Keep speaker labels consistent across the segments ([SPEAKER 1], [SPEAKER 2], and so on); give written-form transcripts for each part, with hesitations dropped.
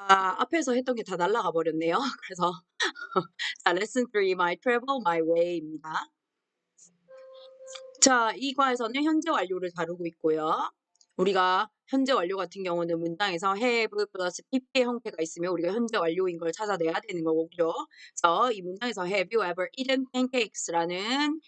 [SPEAKER 1] 앞에서 했던 게 다 날아가 버렸네요. 그래서 자 레슨 3 My travel my way입니다. 자 이 과에서는 현재 완료를 다루고 있고요. 우리가 현재 완료 같은 경우는 문장에서 have 플러스 PP의 형태가 있으면 우리가 현재 완료인 걸 찾아내야 되는 거고 그죠? 그래서 이 문장에서 have you ever eaten pancakes라는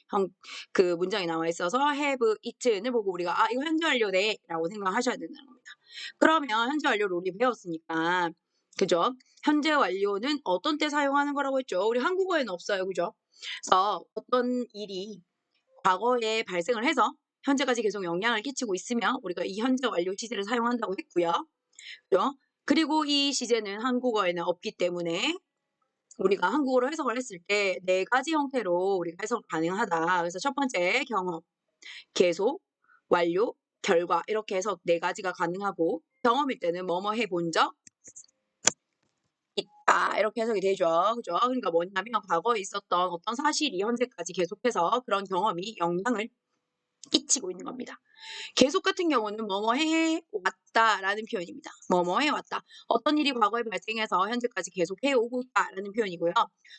[SPEAKER 1] 그 문장이 나와 있어서 have eaten을 보고 우리가 '아 이거 현재 완료네.'라고 생각하셔야 된다는 겁니다. 그러면 현재 완료를 우리 배웠으니까 그죠? 현재 완료는 어떤 때 사용하는 거라고 했죠? 우리 한국어에는 없어요. 그죠? 그래서 어떤 일이 과거에 발생을 해서 현재까지 계속 영향을 끼치고 있으면 우리가 이 현재 완료 시제를 사용한다고 했고요. 그죠? 그리고 이 시제는 한국어에는 없기 때문에 우리가 한국어로 해석을 했을 때 네 가지 형태로 우리가 해석 가능하다. 그래서 첫 번째 경험, 계속, 완료, 결과 이렇게 해서 네 가지가 가능하고 경험일 때는 뭐뭐 해본 적 있다 이렇게 해석이 되죠. 그죠? 그러니까 뭐냐면 과거에 있었던 어떤 사실이 현재까지 계속해서 그런 경험이 영향을 끼치고 있는 겁니다. 계속 같은 경우는 뭐뭐 해 왔다라는 표현입니다. 뭐뭐 해 왔다. 어떤 일이 과거에 발생해서 현재까지 계속 해 오고 있다라는 표현이고요.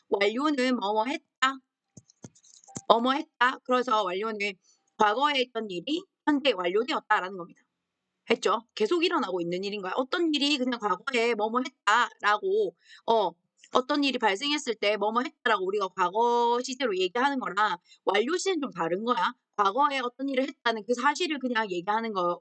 [SPEAKER 1] 완료는 뭐뭐 했다. 뭐뭐 했다. 그래서 완료는 과거에 있던 일이 현재 완료되었다라는 겁니다. 했죠? 계속 일어나고 있는 일인 거야. 어떤 일이 그냥 과거에 뭐뭐 했다라고 어떤 일이 발생했을 때 뭐뭐 했다라고 우리가 과거 시제로 얘기하는 거랑 완료 시제는 좀 다른 거야. 과거에 어떤 일을 했다는 그 사실을 그냥 얘기하는 거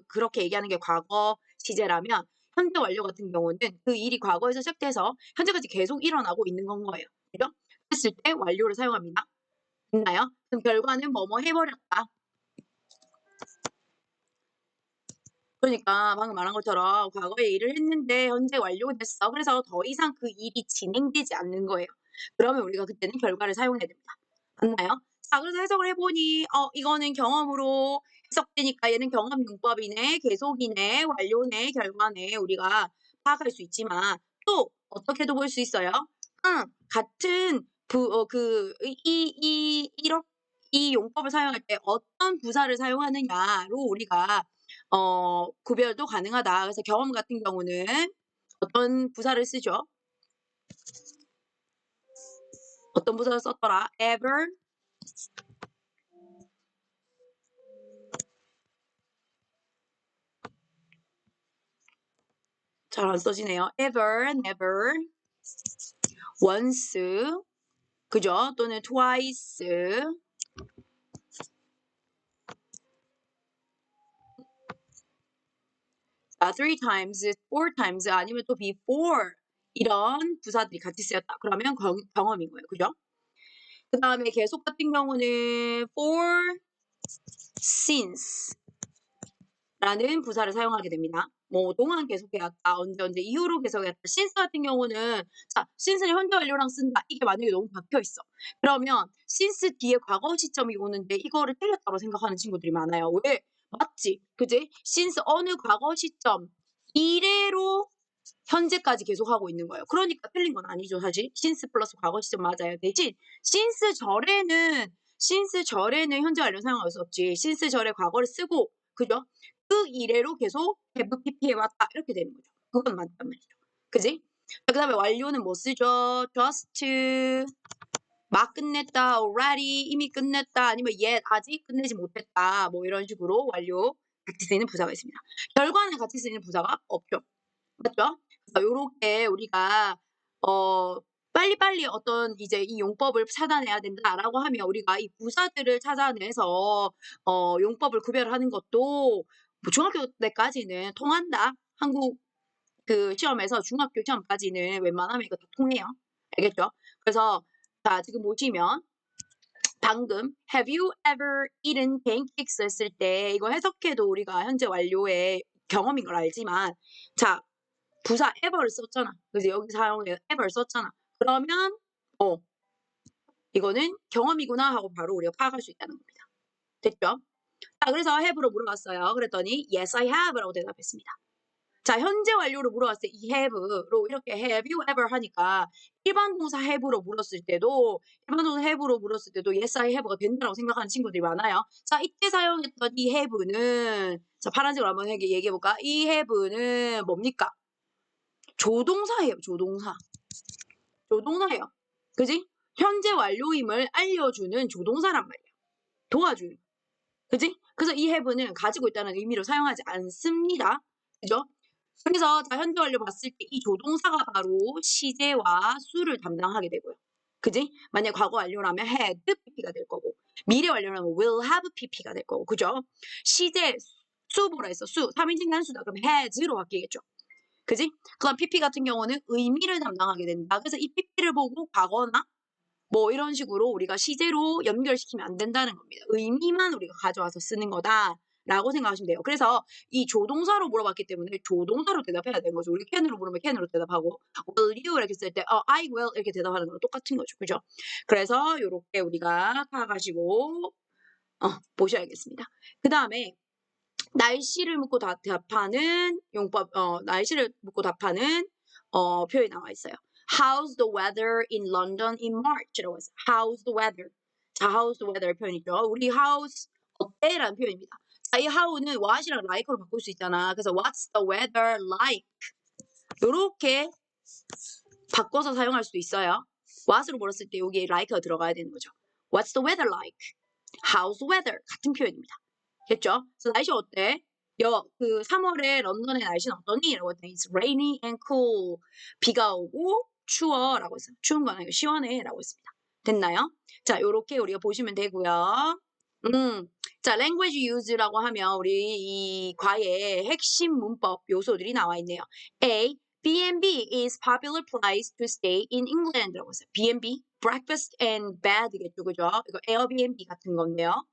[SPEAKER 1] 그렇게 얘기하는 게 과거 시제라면 현재 완료 같은 경우는 그 일이 과거에서 시작돼서 현재까지 계속 일어나고 있는 건 거예요. 그죠? 그랬을 때 완료를 사용합니다. 됐나요? 그럼 결과는 뭐뭐 해 버렸다. 그러니까 방금 말한 것처럼 과거에 일을 했는데 현재 완료됐어. 그래서 더 이상 그 일이 진행되지 않는 거예요. 그러면 우리가 그때는 결과를 사용해야 됩니다. 맞나요? 자 그래서 해석을 해 보니 이거는 경험으로 해석되니까 얘는 경험 용법이네, 계속이네, 완료네, 결과네 우리가 파악할 수 있지만 또 어떻게도 볼 수 있어요. 같은 이 용법을 사용할 때 어떤 부사를 사용하느냐로 우리가 구별도 가능하다. 그래서 경험 같은 경우는 어떤 부사를 쓰죠? 어떤 부사를 썼더라? ever 잘 안 써지네요. ever, never, once 그죠? 또는 twice three times, four times 아니면 또 before 이런 부사들이 같이 쓰였다. 그러면 경험인 거예요. 그죠? 그다음에 계속 같은 경우는 for, since 라는 부사를 사용하게 됩니다. 뭐 동안 계속해왔다. 언제 이후로 계속해왔다. since 같은 경우는 자 since를 현재 완료랑 쓴다. 이게 만약에 너무 박혀 있어. 그러면 since 뒤에 과거 시점이 오는데 이거를 틀렸다고 생각하는 친구들이 많아요. 왜? 맞지? 그지? since 어느 과거 시점 이래로 현재까지 계속하고 있는 거예요. 그러니까 틀린 건 아니죠, 사실. since 플러스 과거 시점 맞아요. 대신 since 절에는 현재 완료 사용할 수 없지. since 절에 과거를 쓰고 그죠? 그 이래로 계속 have pp해 왔다 이렇게 되는 거죠. 그건 맞단 말이죠. 그지? 그다음에 완료는 뭐 쓰죠? just 막 끝냈다, already 이미 끝냈다, 아니면 yet 아직 끝내지 못했다, 뭐 이런 식으로 완료 같이 쓰이는 부사가 있습니다. 결과는 같이 쓰이는 부사가 없죠. 맞죠? 그래서 요렇게 우리가 빨리빨리 어떤 이제 이 용법을 찾아내야 된다라고 하면 우리가 이 부사들을 찾아내서 용법을 구별하는 것도 뭐 중학교 때까지는 통한다. 한국 그 시험에서 중학교 시험까지는 웬만하면 이거 다 통해요. 알겠죠? 그래서 자 지금 보시면 방금 have you ever eaten pancakes 했을 때 이거 해석해도 우리가 현재 완료의 경험인 걸 알지만 자 부사 ever를 썼잖아. 그래서 여기 사용해 ever를 썼잖아. 그러면 이거는 경험이구나 하고 바로 우리가 파악할 수 있다는 겁니다. 됐죠? 자, 그래서 have로 물어봤어요. 그랬더니 yes, I have라고 대답했습니다. 자, 현재 완료로 물어봤을 때 이 have로 이렇게 have you ever 하니까 일반 동사 have로 물었을 때도 yes, I have가 된다고 생각하는 친구들이 많아요. 자, 이때 사용했던 이 have는 자, 파란색으로 한번 얘기해 볼까? 이 have는 뭡니까? 조동사예요. 조동사예요. 그지? 현재 완료임을 알려주는 조동사란 말이에요. 도와주는. 그지? 그래서 이 have는 가지고 있다는 의미로 사용하지 않습니다. 그죠? 그래서 자 현재 완료 봤을 때 이 조동사가 바로 시제와 수를 담당하게 되고요. 그지? 만약 과거 완료라면 had pp가 될 거고 미래 완료라면 will have pp가 될 거고 그죠? 시제 수 보라 했어. 수 3인칭 단수다. 그럼 has로 바뀌겠죠. 그지? 그다음 pp 같은 경우는 의미를 담당하게 된다. 그래서 이 pp를 보고 과거나 뭐 이런 식으로 우리가 시제로 연결시키면 안 된다는 겁니다. 의미만 우리가 가져와서 쓰는 거다라고 생각하시면 돼요. 그래서 이 조동사로 물어봤기 때문에 조동사로 대답해야 되는 거죠. 우리 can으로 물으면 can으로 대답하고 will you 이렇게 쓸 때 I will 이렇게 대답하는 거랑 똑같은 거죠. 그죠? 그래서 이렇게 우리가 파악하시고 보셔야겠습니다. 그 다음에 날씨를 묻고 답하는 용법, 날씨를 묻고 답하는 표현이 나와 있어요. How's the weather in London in March라고 했어요. How's the weather? 자, how's the weather 표현이죠. 우리 how's 어때라는 표현입니다. 자, 이 how는 what이랑 like로 바꿀 수 있잖아. 그래서 what's the weather like? 이렇게 바꿔서 사용할 수도 있어요. what으로 물었을 때 여기에 like가 들어가야 되는 거죠. What's the weather like? How's the weather? 같은 표현입니다. 됐죠? 그래서 날씨 어때? 그 3월에 런던의 날씨는 어떠니? 라고 했더니 It's rainy and cool. 비가 오고 추워 라고 했어요. 추운 건 아니고 시원해 라고 했습니다. 됐나요? 자, 요렇게 우리가 보시면 되고요. 자, language use라고 하면 우리 이 과의 핵심 문법 요소들이 나와 있네요. A. B&B is popular place to stay in England 라고 했어요. B&B, breakfast and bed겠죠, 그죠? 이거 Airbnb 같은 건데요.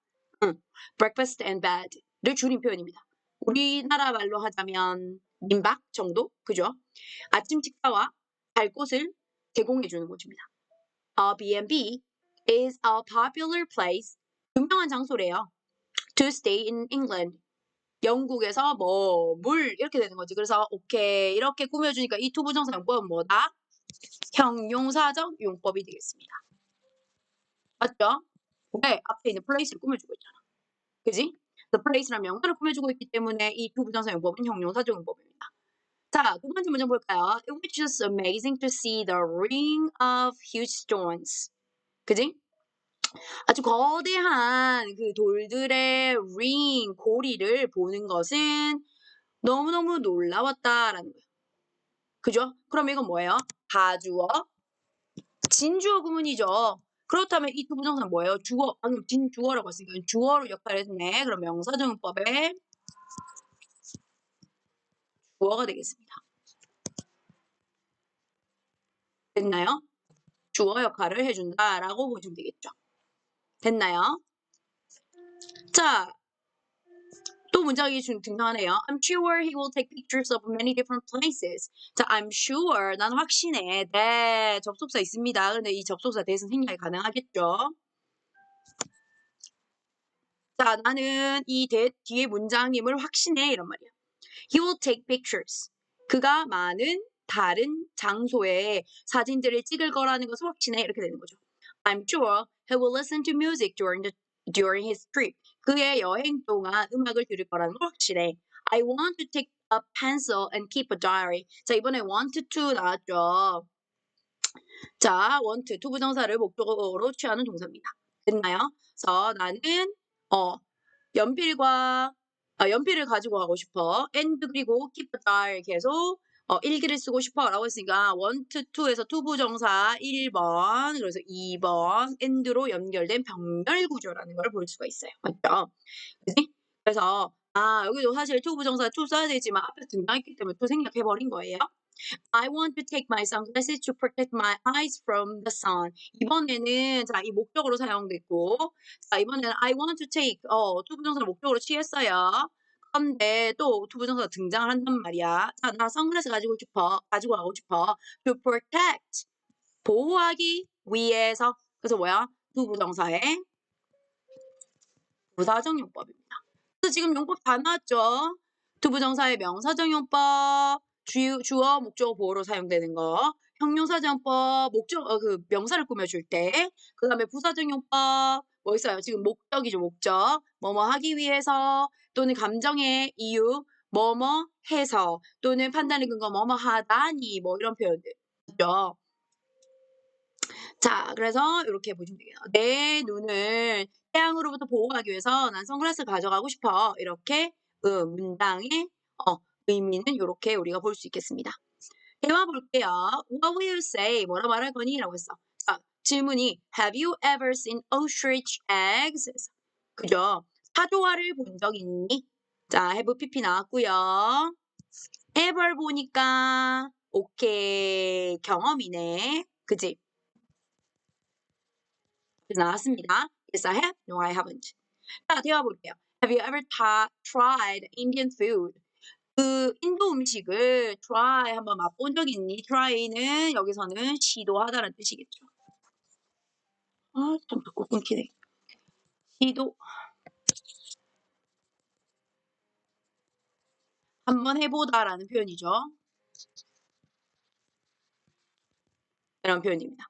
[SPEAKER 1] breakfast and bed를 줄인 표현입니다. 우리나라 말로 하자면 민박 정도? 그죠? 아침 식사와 갈 곳을 제공해 주는 곳입니다. B&B is a popular place. 유명한 장소래요. To stay in England. 영국에서 물 이렇게 되는 거지. 그래서 오케이 이렇게 꾸며주니까 이 투부정사 용법은 뭐다? 형용사적 용법이 되겠습니다. 맞죠? 네, 앞에 있는 place를 꾸며주고 있잖아. 그지? The place라는 명사를 꾸며주고 있기 때문에 이 투부정사 용법은 형용사적 용법입니다. 자, 두 번째 문장 볼까요? It was just amazing to see the ring of huge stones. 그지? 아주 거대한 그 돌들의 ring, 고리를 보는 것은 너무너무 놀라웠다라는 거예요. 그죠? 그럼 이건 뭐예요? 가주어, 진주어 구문이죠. 그렇다면 이 투부정사는 뭐예요? 주어, 방금 진주어라고 했으니까 주어로 역할을 했네. 그럼 명사정용법의 주어가 되겠습니다. 됐나요? 주어 역할을 해준다라고 보시면 되겠죠. 됐나요? 자, 또 문장이 등장하네요. I'm sure he will take pictures of many different places. 자, I'm sure. 난 확신해. 네, 접속사 있습니다. 그런데 이 접속사 대해서 생략이 가능하겠죠. 자, 나는 이 뒤에 문장임을 확신해. 이런 말이야. He will take pictures. 그가 많은 다른 장소에 사진들을 찍을 거라는 것을 확신해. 이렇게 되는 거죠. I'm sure he will listen to music during his trip. 그의 여행 동안 음악을 들을 거라는 걸 확신해. I want to take a pencil and keep a diary. 자, 이번에 want to 나왔죠. 자, want, 투부정사를 목적어로 취하는 동사입니다. 됐나요? 그래서 나는 연필을 가지고 가고 싶어. and 그리고 keep a diary 계속 일기를 쓰고 싶어 라고 했으니까 want to에서 투부정사 1번 그래서 2번 and로 연결된 병렬 구조라는 걸 볼 수가 있어요. 맞죠? 그지? 그래서 여기도 사실 투부정사 to 써야 되지만 앞에 등장했기 때문에 to 생략해버린 거예요. I want to take my sunglasses to protect my eyes from the sun. 이번에는 자, 이 목적으로 사용됐고 자, 이번에는 I want to take 투부정사를 목적으로 취했어요. 그런데 또 투부정사가 등장을 한단 말이야. 자, 나 선글라스 가지고 가고 싶어. To protect. 보호하기 위해서. 그래서 뭐야? 투부정사의 부사적 용법입니다. 그래서 지금 용법 다 나왔죠? 투부정사의 명사적 용법, 주어, 목적어, 보호로 사용되는 거, 형용사적 용법, 그 명사를 꾸며줄 때, 그 다음에 부사적 용법, 뭐 있어요? 지금 목적이죠, 목적. 뭐뭐 하기 위해서, 또는 감정의 이유, 뭐뭐 해서 또는 판단의 근거 뭐뭐 하다니 뭐 이런 표현들. 그죠? 자, 그래서 이렇게 보시면 돼요. 내 눈을 태양으로부터 보호하기 위해서 난 선글라스를 가져가고 싶어. 이렇게 문장의 의미는 이렇게 우리가 볼 수 있겠습니다. 대화 볼게요. What will you say? 뭐라 말할 거니? 라고 했어. 자, 질문이 Have you ever seen ostrich eggs? 그죠? 사조화를 본 적 있니? 자, have pp 나왔고요. ever 보니까 오케이 경험이네. 그지? 나왔습니다. Yes, I have. No, I haven't. 자, 대화 볼게요. Have you ever tried Indian food? 그 인도 음식을 try 한번 맛본 적 있니? try는 여기서는 시도하다라는 뜻이겠죠. 아, 참 자꾸 끊기네. 시도 한번 해보다라는 표현이죠. 이런 표현입니다.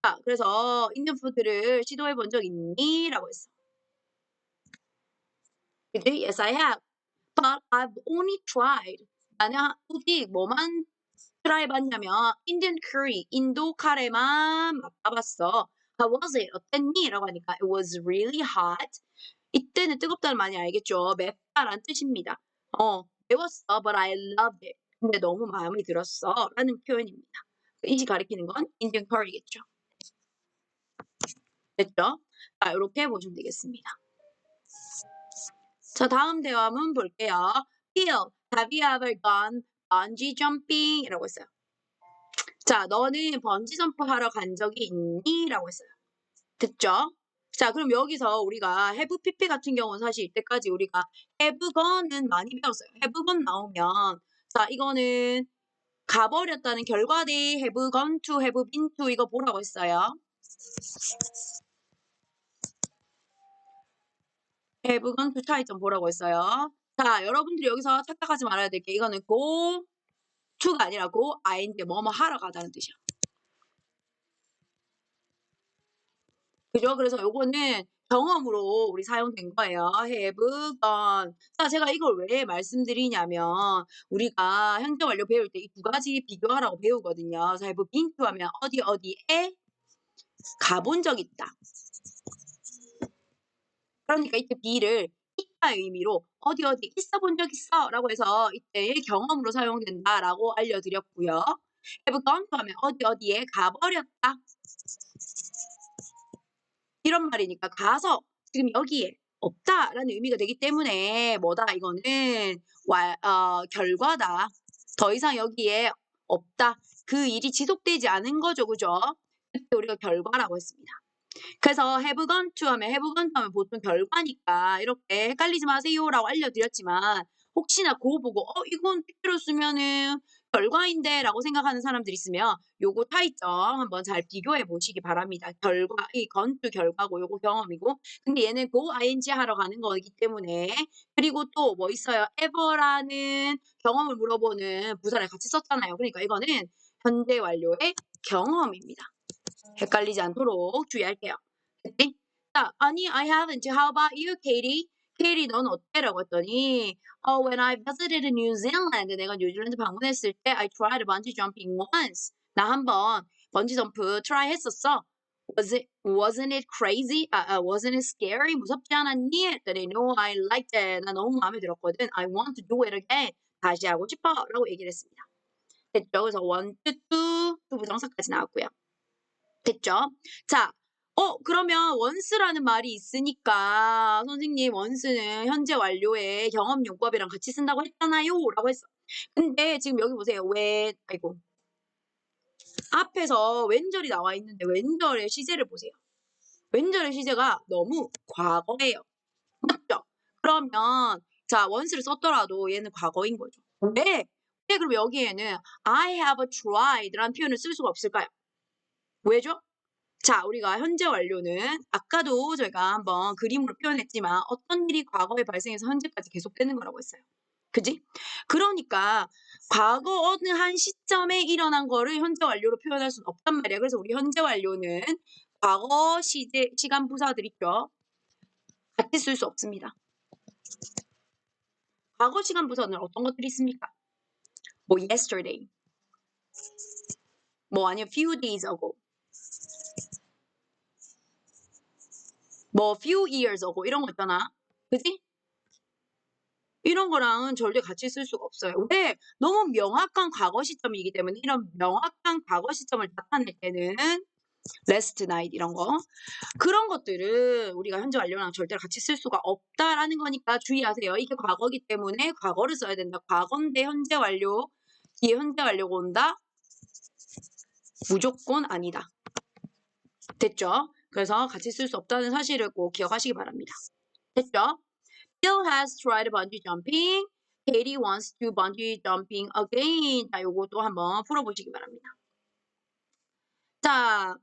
[SPEAKER 1] 자, 그래서 인디언 푸드를 시도해 본 적 있니? 라고 했어. 그지? Yes, I have. But I've only tried. 나는 오직 뭐만 try 봤냐면 Indian curry, 인도 카레만 맛봐봤어. How was it? 어땠니? 라고 하니까 it was really hot. 이때는 뜨겁다는 말이 알겠죠? 맵다란 뜻입니다. 매웠어, but I loved it. 근데 너무 마음에 들었어. 라는 표현입니다. 이 가리키는 건 Indian curry겠죠. 됐죠? 자, 이렇게 보시면 되겠습니다. 자, 다음 대화문 볼게요. Phil, have you ever done bungee jumping? 이라고 했어요. 자, 너는 번지 점프 하러 간 적이 있니? 라고 했어요. 됐죠? 자, 그럼 여기서 우리가 have pp 같은 경우는 사실 이때까지 우리가 have gone은 많이 배웠어요. have gone 나오면 자, 이거는 가버렸다는 결과대 have gone to, have been to 이거 보라고 했어요. have gone to 차이점 보라고 했어요. 자, 여러분들이 여기서 착각하지 말아야 될 게 이거는 go to가 아니라 go ing 뭐뭐 하러 가자는 뜻이야. 그죠? 그래서 요거는 경험으로 우리 사용된 거예요. have gone. 자, 제가 이걸 왜 말씀드리냐면 우리가 현재 완료 배울 때 이 두 가지 비교하라고 배우거든요. 그래서 have been to 하면 어디 어디에 가본 적 있다. 그러니까 이때 be를 있다의 의미로 어디 어디 있어 본 적 있어 라고 해서 이때의 경험으로 사용된다라고 알려드렸고요. have gone to 하면 어디 어디에 가버렸다. 이런 말이니까 가서 지금 여기에 없다라는 의미가 되기 때문에 뭐다 이거는 결과다. 더 이상 여기에 없다. 그 일이 지속되지 않은 거죠. 그죠? 그때 우리가 결과라고 했습니다. 그래서 have gone to 하면 have gone to 하면 보통 결과니까 이렇게 헷갈리지 마세요라고 알려드렸지만 혹시나 그거 보고 이건 픽으로 쓰면은 결과인데 라고 생각하는 사람들이 있으면 요거 차이점 한번 잘 비교해 보시기 바랍니다. 이 gone to 결과고 요거 경험이고 근데 얘는 go ing 하러 가는 거기 때문에 그리고 또 뭐 있어요? ever라는 경험을 물어보는 부사를 같이 썼잖아요. 그러니까 이거는 현재 완료의 경험입니다. 헷갈리지 않도록 주의할게요. 됐지? 자, 아니, I haven't. How about you, Katie? Katie, 넌 어때? 라고 했더니, when I visited New Zealand, 내가 뉴질랜드 방문했을 때, I tried bungee jumping once. 나 한번 번지 점프 try 했었어. Wasn't it crazy? Wasn't it scary? 무섭지 않았니? 했더니, no, I liked it. 나 너무 마음에 들었거든. I want to do it again. 다시 하고 싶어. 라고 얘기를 했습니다. 됐죠? 그래서 want to 부정사까지 나왔고요. 됐죠? 자, 그러면 once라는 말이 있으니까 선생님 once는 현재 완료의 경험 용법이랑 같이 쓴다고 했잖아요. 라고 했어. 근데 지금 여기 보세요. 아이고. 앞에서 왼절이 나와 있는데 왼절의 시제를 보세요. 왼절의 시제가 너무 과거예요. 맞죠? 그러면 자, once를 썼더라도 얘는 과거인 거죠. 왜? 그럼 여기에는 I have tried라는 표현을 쓸 수가 없을까요? 왜죠? 자, 우리가 현재 완료는 아까도 저희가 한번 그림으로 표현했지만 어떤 일이 과거에 발생해서 현재까지 계속되는 거라고 했어요. 그지? 그러니까 과거 어느 한 시점에 일어난 거를 현재 완료로 표현할 수는 없단 말이야. 그래서 우리 현재 완료는 과거 시간 부사들 있죠. 같이 쓸 수 없습니다. 과거 시간 부서는 어떤 것들이 있습니까? 뭐 yesterday, 뭐 아니면 few days ago, 뭐 few years ago 이런 거 있잖아. 그지? 이런 거랑은 절대 같이 쓸 수가 없어요. 왜? 너무 명확한 과거 시점이기 때문에 이런 명확한 과거 시점을 나타낼 때는 last night 이런 거 그런 것들은 우리가 현재 완료랑 절대로 같이 쓸 수가 없다라는 거니까 주의하세요. 이게 과거기 때문에 과거를 써야 된다. 과거인데 현재 완료, 뒤에 현재 완료가 온다? 무조건 아니다. 됐죠? 그래서 같이 쓸 수 없다는 사실을 꼭 기억하시기 바랍니다. 됐죠? Bill has tried bungee jumping. Katie wants to bungee jumping again. 자, 요것도 한번 풀어보시기 바랍니다. 자,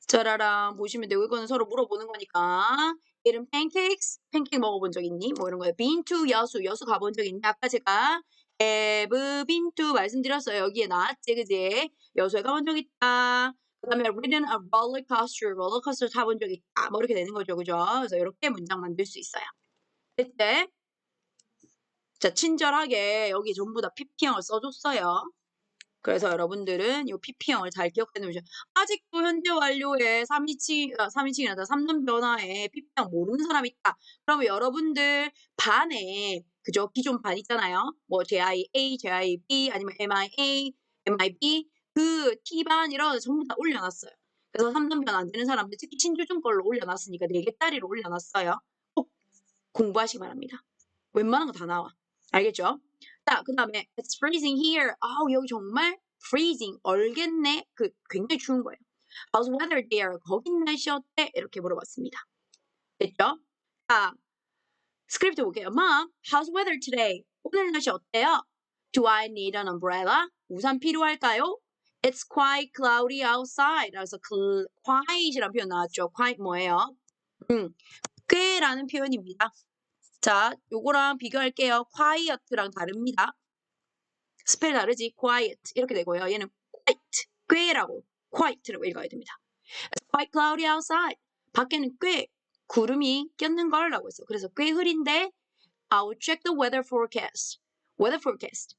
[SPEAKER 1] 짜라랑 보시면 되고 이거는 서로 물어보는 거니까 이름 pancakes, 팬케이크 먹어본 적 있니? 뭐 이런 거예요. been to 여수, 여수 가본 적 있니? 아까 제가 have been to 말씀드렸어요. 여기에 나왔지, 그지? 여수에 가본 적 있다. 그 다음에 ridden a roller coaster, 롤러코스터 타본 적 있다. 뭐 이렇게 되는 거죠, 그죠? 그래서 이렇게 문장 만들 수 있어요. 됐대? 자, 친절하게 여기 전부 다 PP형을 써줬어요. 그래서 여러분들은 이 PP형을 잘 기억해 놓으셔. 아직도 현재 완료에 3인칭이 아니라 3년 변화에 PP형 모르는 사람 있다. 그러면 여러분들 반에 그죠? 기존 반 있잖아요. 뭐 JIA, JIB 아니면 MIA, MIB 그 T반 이런 거 전부 다 올려놨어요. 그래서 3년 변화 안 되는 사람들 특히 신주중 걸로 올려놨으니까 4개짜리로 올려놨어요. 꼭 공부하시기 바랍니다. 웬만한 거 다 나와. 알겠죠? 자, 그 다음에 It's freezing here. 아우, 여기 정말 freezing, 얼겠네. 굉장히 추운 거예요. How's weather there? 거긴 날씨 어때? 이렇게 물어봤습니다. 됐죠? 자, 스크립트 볼게요. Mom, how's weather today? 오늘 날씨 어때요? Do I need an umbrella? 우산 필요할까요? It's quite cloudy outside. 그래서 quiet이라는 표현 나왔죠. quiet 뭐예요? 꽤라는 표현입니다. 자, 요거랑 비교할게요. quiet랑 다릅니다. 스펠 다르지? quiet 이렇게 되고요. 얘는 quite, 꽤라고 quite라고 읽어야 됩니다. It's quite cloudy outside. 밖에는 꽤 구름이 꼈는 걸라고 했어. 그래서 꽤 흐린데 I'll check the weather forecast. weather forecast.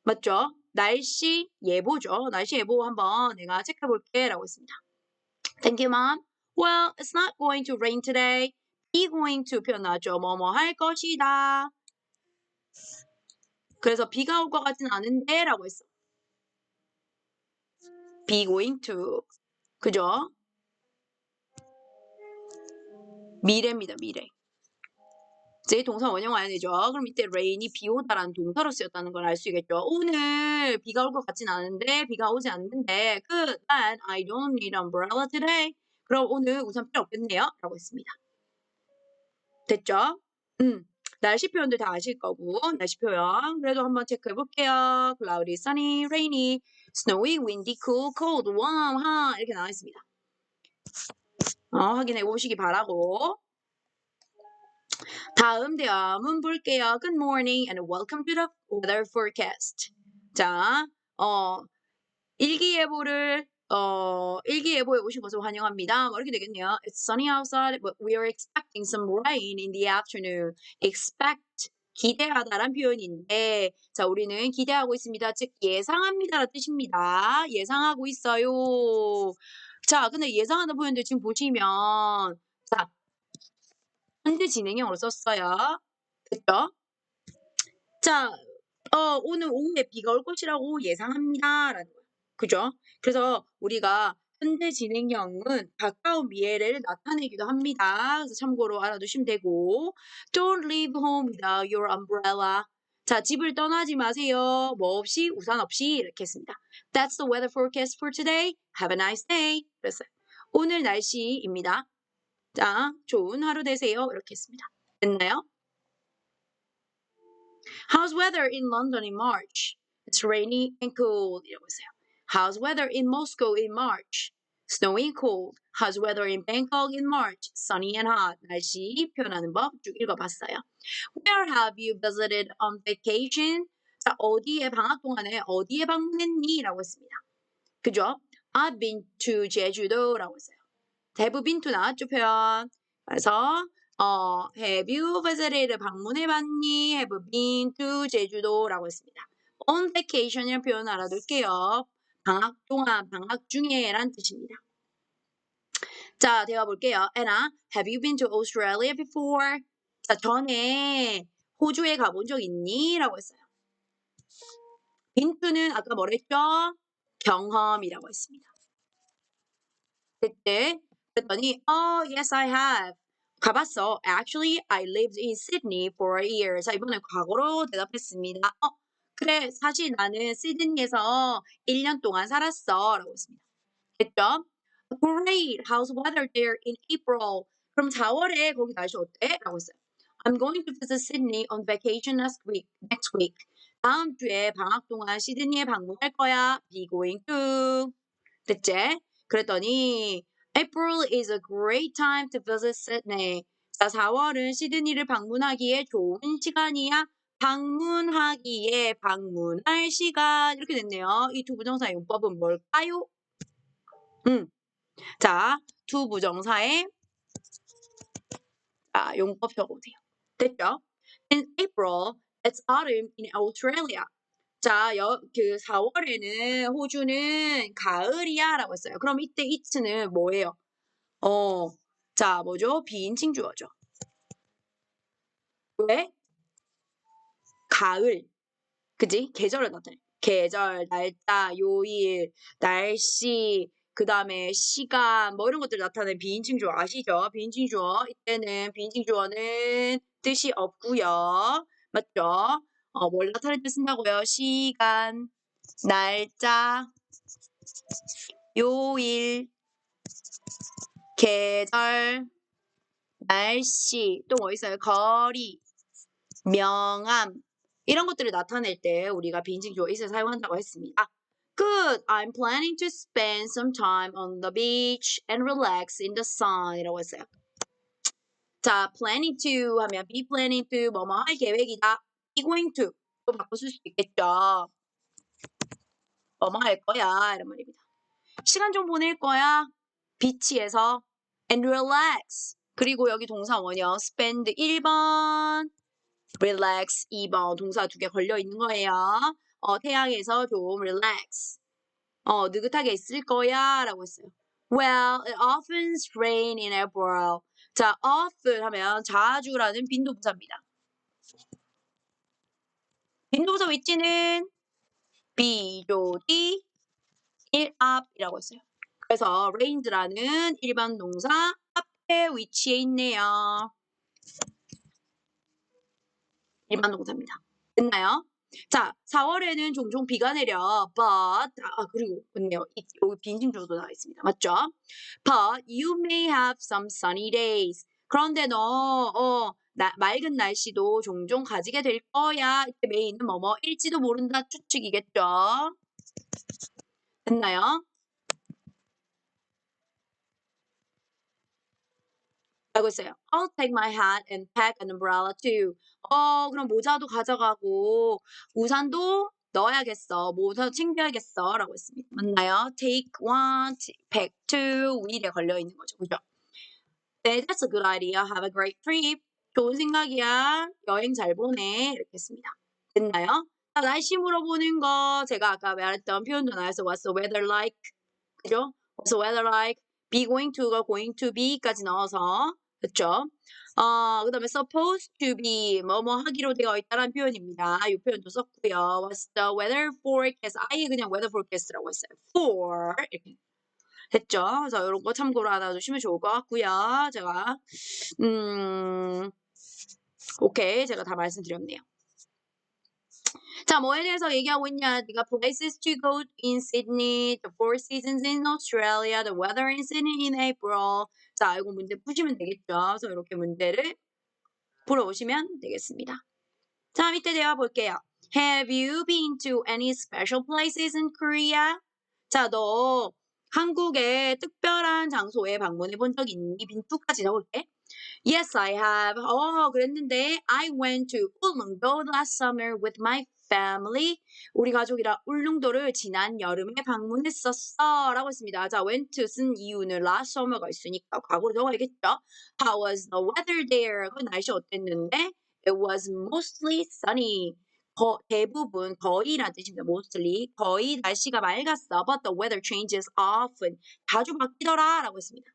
[SPEAKER 1] 맞죠? 날씨 예보죠. 날씨 예보 한번 내가 체크해 볼게 라고 했습니다. Thank you, mom. Well, it's not going to rain today. be going to 표현 나왔죠. 뭐뭐 할 것이다. 그래서 비가 올 것 같진 않은데 라고 했어. be going to. 그죠? 미래입니다. 미래. 제 동사 원형 와야 되죠. 그럼 이때 rain이 비 오다라는 동사로 쓰였다는 걸 알 수 있겠죠. 오늘 비가 올 것 같진 않은데 비가 오지 않는데 good. And I don't need an umbrella today. 그럼 오늘 우산 필요 없겠네요. 라고 했습니다. 됐죠? 날씨 표현들 다 아실 거고 날씨 표현 그래도 한번 체크해 볼게요. cloudy, sunny, rainy, snowy, windy, cool, cold, warm, hot 이렇게 나와 있습니다. 확인해 보시기 바라고 다음 대화문 볼게요. Good morning and welcome to the weather forecast. 자, 일기예보에 오신 것을 환영합니다. 뭐 이렇게 되겠네요. It's sunny outside, but we are expecting some rain in the afternoon. Expect 기대하다란 표현인데, 자 우리는 기대하고 있습니다. 즉 예상합니다라는 뜻입니다. 예상하고 있어요. 자, 근데 예상하는 표현들 지금 보시면, 자 현재 진행형으로 썼어요. 됐죠? 자, 오늘 오후에 비가 올 것이라고 예상합니다라는 거예요. 그죠? 그래서 우리가 현재 진행형은 가까운 미래를 나타내기도 합니다. 그래서 참고로 알아두시면 되고 Don't leave home without your umbrella. 자, 집을 떠나지 마세요. 뭐 없이? 우산 없이 이렇게 했습니다. That's the weather forecast for today. Have a nice day. 그랬어요. 오늘 날씨입니다. 자, 좋은 하루 되세요. 이렇게 했습니다. 됐나요? How's weather in London in March? It's rainy and cold. 이러고 있어요. How's weather in Moscow in March? Snowy and cold. How's weather in Bangkok in March? Sunny and hot. 날씨 표현하는 법 쭉 읽어봤어요. Where have you visited on vacation? 자, 어디에 방학 동안에 어디에 방문했니? 라고 했습니다. 그죠? I've been to 제주도라고 했어요. have been to 나왔죠, 표현. 그래서 have you visited 방문해 봤니? have been to 제주도라고 했습니다. on vacation이라는 표현 알아둘게요. 방학 동안, 방학 중에란 뜻입니다. 자, 대화 볼게요. Anna, have you been to Australia before? 자, 전에 호주에 가본 적 있니? 라고 했어요. been to는 아까 뭐랬죠? 경험이라고 했습니다. 그때 그랬더니 yes I have. 가봤어. Actually, I lived in Sydney for a year. 자, 이번에 과거로 대답했습니다. 그래, 사실 나는 시드니에서 1년 동안 살았어. 라고 했습니다. 됐죠? Great. How's weather there in April? 그럼 4월에 거기 날씨 어때? 라고 했어요. I'm going to visit Sydney on vacation next week. 다음 주에 방학 동안 시드니에 방문할 거야. Be going to. 됐지? 그랬더니 April is a great time to visit Sydney. 자, 4월은 시드니를 방문하기에 좋은 시간이야. 방문하기에 방문할 시간 이렇게 됐네요. 이 두 부정사 용법은 뭘까요? 자, 두 부정사의 용법 적어보세요. 됐죠? In April, it's autumn in Australia. 자, 4월에는 호주는 가을이야 라고 했어요. 그럼 이때 it는 뭐예요? 자, 뭐죠? 비인칭 주어죠. 왜? 가을. 그지? 계절을 나타내. 계절, 날짜, 요일, 날씨, 그 다음에 시간, 뭐 이런 것들 나타내는 비인칭 주어 아시죠? 비인칭 주어. 이때는 비인칭 주어는 뜻이 없고요. 맞죠? 뭘 나타낼 때 쓴다고요? 시간, 날짜, 요일, 계절, 날씨, 또 뭐 있어요? 거리, 명암 이런 것들을 나타낼 때 우리가 비인칭 주어 is를 사용한다고 했습니다. Good. I'm planning to spend some time on the beach and relax in the sun 이라고 했어요. 자, planning to 하면 be planning to 뭐뭐 할 계획이다. be going to 또 바꿔 쓸 수 있겠죠. 뭐뭐 할 거야 이런 말입니다. 시간 좀 보낼 거야. 비치에서 and relax. 그리고 여기 동사 원형 spend 1번 relax 2번 동사 2개 걸려 있는 거예요. 태양에서 좀 relax. 느긋하게 있을 거야 라고 했어요. Well, it often rain in April. 자, often 하면 자주라는 빈도부사입니다. 빈도부사 위치는 비조디 1앞이라고 했어요. 그래서 rains라는 일반 동사 앞에 위치해 있네요. 일반 동사입니다. 됐나요? 자, 4월에는 종종 비가 내려. But 그리고 있네요. 여기 빈칭 주어도 나와 있습니다. 맞죠? But you may have some sunny days. 그런데 너 맑은 날씨도 종종 가지게 될 거야. 이때 may는 뭐뭐일지도 모른다 추측이겠죠? 됐나요? 라고 했어요. I'll take my hat and pack an umbrella too. 그럼 모자도 가져가고 우산도 넣어야겠어. 모자 챙겨야겠어. 라고 했습니다. 맞나요? Take one, pack two, 위에 걸려 있는 거죠. 그죠? 네, that's a good idea. Have a great trip. 좋은 생각이야. 여행 잘 보내. 이렇게 했습니다. 됐나요? 자, 날씨 물어보는 거 제가 아까 말했던 표현도 나와서 What's the weather like? 그죠? What's the weather like? Be going to가 going to be까지 넣어서 그쵸? 그 다음에 supposed to be 뭐뭐 하기로 되어 있다는 표현입니다. 이 표현도 썼고요. What's the weather forecast? 아예 그냥 weather forecast라고 했어요. For 이렇게 됐죠? 그래서 이런 거 참고로 알아두시면 좋을 것 같고요. 제가 오케이 제가 다 말씀드렸네요. 자, 뭐에 대해서 얘기하고 있냐? 네가 places to go in Sydney, the four seasons in Australia, the weather in Sydney in April. 자, 이거 문제 푸시면 되겠죠? 그래서 이렇게 문제를 풀어오시면 되겠습니다. 자, 밑에 대화 볼게요. Have you been to any special places in Korea? 자, 너 한국의 특별한 장소에 방문해 본 적 있니? 빈투까지 넣을게. Yes, I have. 그랬는데 I went to 울릉도 last summer with my family. 우리 가족이랑 울릉도를 지난 여름에 방문했었어. 라고 했습니다. 자, went to 쓴 이유는 last summer가 있으니까 과거로 적어야겠죠. How was the weather there? 그 날씨 어땠는데? It was mostly sunny. 대부분, 거의란 뜻입니다. mostly. 거의 날씨가 맑았어. But the weather changes often. 자주 바뀌더라. 라고 했습니다.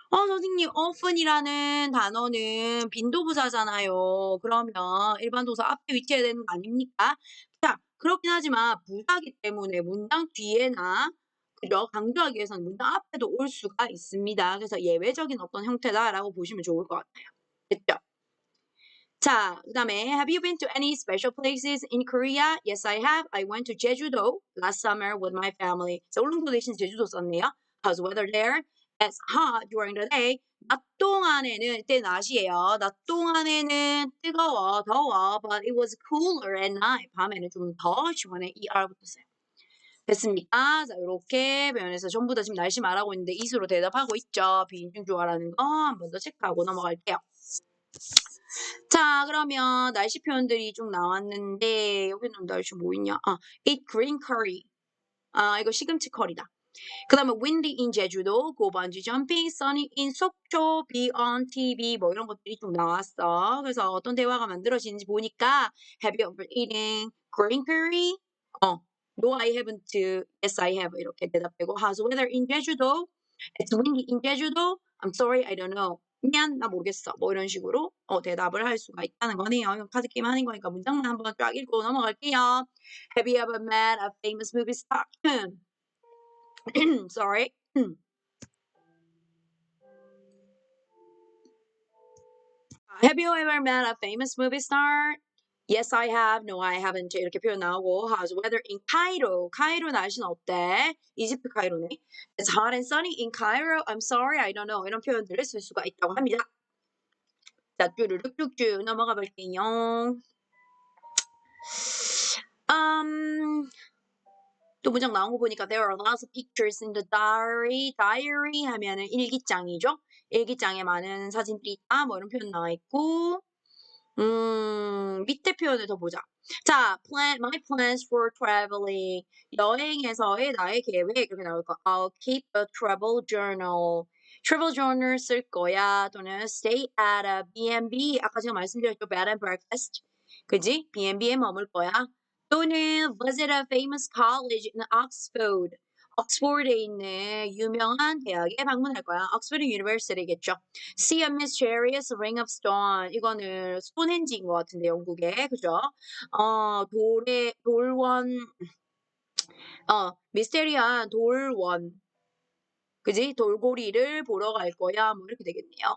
[SPEAKER 1] 선생님, often이라는 단어는 빈도부사잖아요. 그러면 일반 동사 앞에 위치해야 되는 거 아닙니까? 자, 그렇긴 하지만 부사기 때문에 문장 뒤에나 그죠? 강조하기 위해서는 문장 앞에도 올 수가 있습니다. 그래서 예외적인 어떤 형태다라고 보시면 좋을 것 같아요. 됐죠? 자, 그다음에 Have you been to any special places in Korea? Yes, I have. I went to Jeju-do last summer with my family. 자, 울릉도 대신 제주도 썼네요. How's the weather there? It's hot during the day. 낮 동안에는 이때 낮이에요. 낮 동안에는 뜨거워, 더워. But it was cooler at night. 밤에는 좀 더 시원해. ER 붙었어요. 됐습니까? 자, 이렇게 표현해서 전부 다 지금 날씨 말하고 있는데 이수로 대답하고 있죠. 비인중 주어라는 거 한 번 더 체크하고 넘어갈게요. 자, 그러면 날씨 표현들이 쭉 나왔는데 여기는 날씨 뭐 있냐? eat green curry. 이거 시금치 커리다. 그 다음에 windy in 제주도, go bungee jumping, sunny in 속초, be on TV 뭐 이런 것들이 쭉 나왔어. 그래서 어떤 대화가 만들어지는지 보니까 have you ever eaten green curry? No, I haven't. Yes, I have. 이렇게 대답되고 how's the weather in 제주도? It's windy in 제주도. I'm sorry, I don't know. 미안, 나 모르겠어. 뭐 이런 식으로 대답을 할 수가 있다는 거네요. 이건 카드 게임 하는 거니까 문장만 한번 쫙 읽고 넘어갈게요. Have you ever met a famous movie star? Sorry. Have you ever met a famous movie star? Yes, I have. No, I haven't. 이렇게 표현 나오고 how's the weather in Cairo? 카이로 날씨는 어때? 이집트 카이로네. It's hot and sunny in Cairo. I'm sorry, I don't know. 이런 표현들을 쓸 수가 있다고 합니다. 자, 쭈르륵 넘어가 볼게요. 또 문장 나온 거 보니까 there are lots of pictures in the diary. diary 하면은 일기장이죠. 일기장에 많은 사진들이 있다. 뭐 이런 표현 나와 있고 밑에 표현을 더 보자. 자, my plans for traveling. 여행에서의 나의 계획 이렇게 나올 거. I'll keep a travel journal. travel journal 쓸 거야. 또는 stay at a B&B. 아까 제가 말씀드렸죠. bed and breakfast. 그지? B&B에 머물 거야. 또는 visit a famous college in Oxford. 옥스포드에 있는 유명한 대학에 방문할 거야. 옥스포드 유니버시티겠죠. See a mysterious ring of stone. 이거는 스톤헨지인 것 같은데 영국에 그죠? 돌원 미스테리한 돌원 그지? 돌고리를 보러 갈 거야. 뭐 이렇게 되겠네요.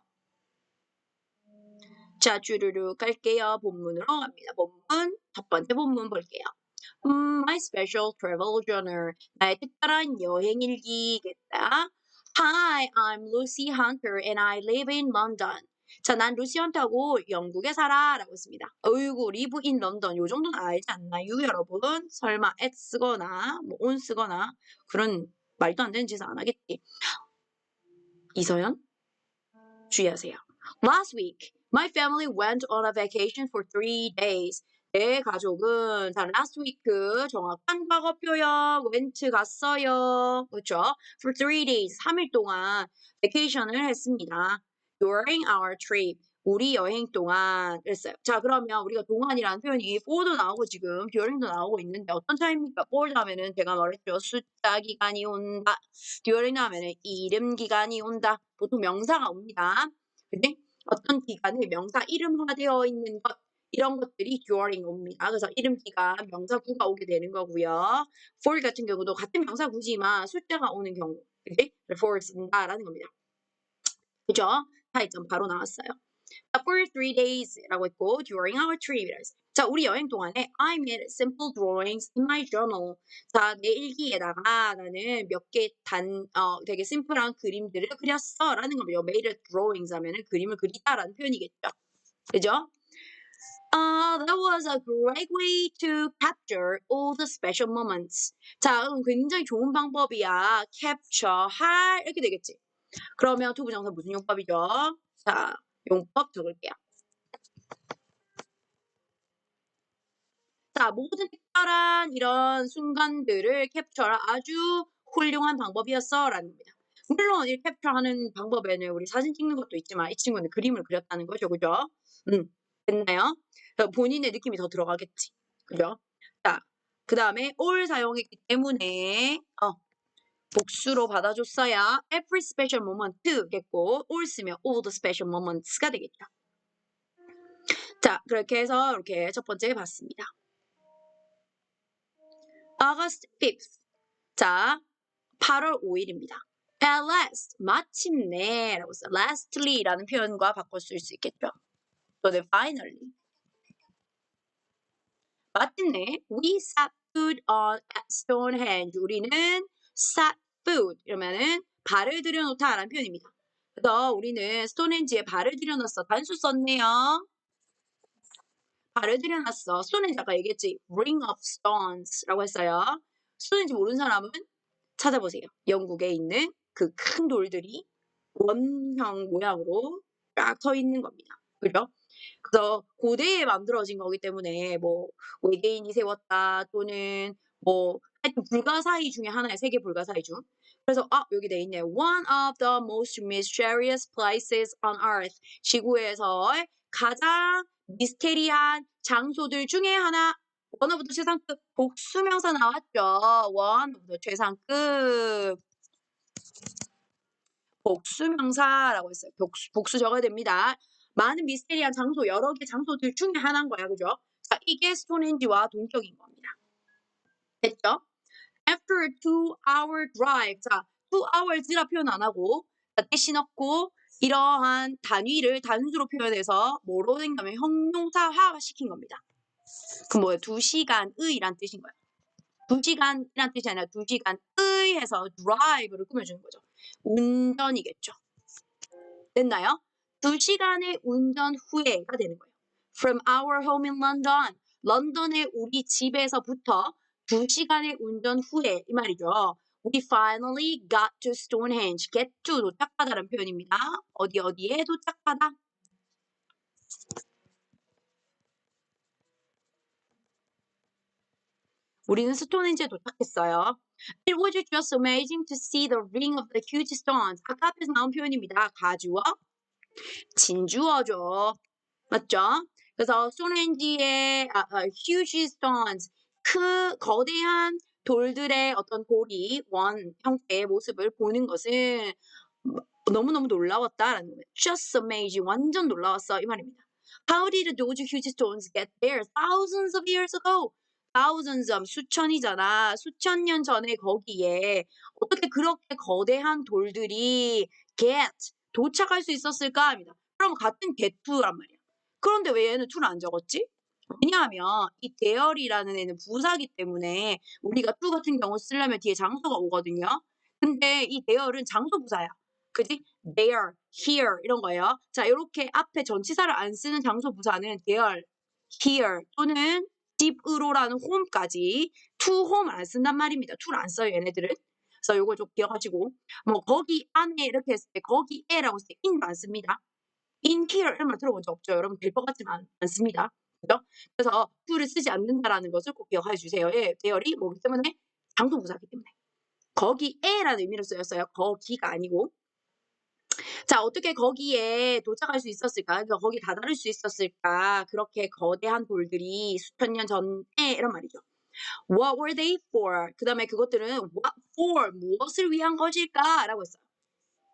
[SPEAKER 1] 자, 주르륵 갈게요. 본문으로 갑니다. 본문 첫 번째 본문 볼게요. My special travel journal. 나의 특별한 여행일기겠다. Hi, I'm Lucy Hunter and I live in London. 자, 난 루시 헌터고 영국에 살아 라고 했습니다. 어이구, live in London. 요 정도는 알지 않나요, 여러분? 설마 at 쓰거나 뭐 on 쓰거나 그런 말도 안 되는 짓을 안 하겠지. 이서연, 주의하세요. Last week, my family went on a vacation for 3 days. 내 가족은 last week 정확한 과거 표현 went 갔어요. 그렇죠? For 3 days, 3일 동안 vacation을 했습니다. During our trip, 우리 여행 동안 그랬어요. 자, 그러면 우리가 동안이라는 표현이 for도 나오고 지금 during도 나오고 있는데 어떤 차이입니까? for 하면은 제가 말했죠. 숫자 기간이 온다. during 하면은 이름 기간이 온다. 보통 명사가 옵니다. 근데 어떤 기간에 명사 이름화되어 있는 것 이런 것들이 during 옵니다. 그래서 이름 기간 명사구가 오게 되는 거고요. for 같은 경우도 같은 명사구지만 숫자가 오는 경우, 그지? for 쓴다라는 겁니다. 그죠? 차이점 바로 나왔어요. For 3 days라고 했고 during our trip이라고 했어요. 자, 우리 여행 동안에 I made simple drawings in my journal. 자, 내 일기에다가 나는 몇 개 되게 심플한 그림들을 그렸어 라는 겁니다. made drawings 하면은 그림을 그리다라는 표현이겠죠. 그죠? That was a great way to capture all the special moments. 자, 그럼 굉장히 좋은 방법이야. capture, 할 이렇게 되겠지. 그러면 투부정사 무슨 용법이죠? 자, 용법 적을게요. 자, 모든 특별한 이런 순간들을 캡처할 아주 훌륭한 방법이었어 라는 겁니다. 물론 이 캡처하는 방법에는 우리 사진 찍는 것도 있지만 이 친구는 그림을 그렸다는 거죠. 그죠? 됐나요? 본인의 느낌이 더 들어가겠지. 그죠? 자, 그 다음에 all 사용했기 때문에 복수로 받아줬어야 every special moment겠고 all 쓰면 all the special moments가 되겠죠. 자, 그렇게 해서 이렇게 첫 번째 봤습니다. August 5th. 자, 8월 5일입니다. At last, 마침내 라고 써. lastly라는 표현과 바꿔 쓸 수 있겠죠. 또 finally. 마침내 we sat food on at Stonehenge. 우리는 sat food 이러면은 발을 들여놓다라는 표현입니다. 그래서 우리는 스톤헨지에 발을 들여놨어. 단수 썼네요. 발을 들여놨어. 스톤헨지 아까 얘기했지. Ring of Stones라고 했어요. 스톤헨지 모르는 사람은 찾아보세요. 영국에 있는 그 큰 돌들이 원형 모양으로 쫙 서 있는 겁니다. 그죠? 그래서 고대에 만들어진 거기 때문에 뭐 외계인이 세웠다 또는 뭐 하여튼 불가사의 중에 하나야. 세계 불가사의 중. 그래서 여기 돼 있네. One of the most mysterious places on earth. 지구에서 가장 미스테리한 장소들 중에 하나. One of the 최상급 복수명사 나왔죠. One of the 최상급 복수명사라고 했어요. 복수 적어야 됩니다. 많은 미스테리한 장소, 여러 개 장소들 중에 하나인 거야. 그죠? 자, 이게 스톤헨지와 동격인 겁니다. 됐죠? After a 2-hour drive. 자, 2hours라 표현 안 하고 대신 넣고 이러한 단위를 단수로 표현해서 뭐로 된다면 형용사화 시킨 겁니다. 그럼 뭐예요? 2시간의란 뜻인 거예요. 2시간이란 뜻이 아니라 2시간의 해서 drive를 꾸며주는 거죠. 운전이겠죠. 됐나요? 2시간의 운전 후에가 되는 거예요. From our home in London. 런던의 우리 집에서부터 2시간의 운전 후에 이 말이죠. We finally got to Stonehenge. get to 도착하다라는 표현입니다. 어디에 도착하다? 우리는 스톤헨지에 도착했어요. It was just amazing to see the ring of the huge stones. 아까 앞에서 나온 표현입니다. 가주어, 진주어죠. 맞죠? 그래서 스톤헨지의 huge stones, 거대한 돌들의 어떤 고리, 원 형태의 모습을 보는 것은 너무너무 놀라웠다라는 거예요. Just amazing, 완전 놀라웠어 이 말입니다. How did those huge stones get there? Thousands of years ago. thousands of 수천이잖아. 수천 년 전에 거기에 어떻게 그렇게 거대한 돌들이 get 도착할 수 있었을까 합니다. 그럼 같은 get to란 말이야. 그런데 왜 얘는 to를 안 적었지? 왜냐하면 이 there이라는 애는 부사기 때문에 우리가 to 같은 경우 쓰려면 뒤에 장소가 오거든요. 근데 이 there는 장소 부사야. 그지? there, here 이런 거예요. 자, 이렇게 앞에 전치사를 안 쓰는 장소 부사는 there, here 또는 집으로라는 home까지 to home 안 쓴단 말입니다. to를 안 써요, 얘네들은. 그래서 요거 좀 기억하시고 뭐 거기 안에 이렇게 했을 때 거기에라고 했을 때 in도 안 씁니다. in here 이런 말 들어본 적 없죠. 여러분 될 것 같지만 않습니다. 그죠? 그래서 to를 쓰지 않는다라는 것을 꼭 기억해 주세요. 예, there이 뭐기 때문에 장소 부사기 때문에 거기에라는 의미로 쓰였어요. 거기가 아니고. 자, 어떻게 거기에 도착할 수 있었을까? 그러니까 거기 다다를 수 있었을까? 그렇게 거대한 돌들이 수천 년 전에 이런 말이죠. What were they for? 그 다음에 그것들은 what for? 무엇을 위한 것일까? 라고 했어요.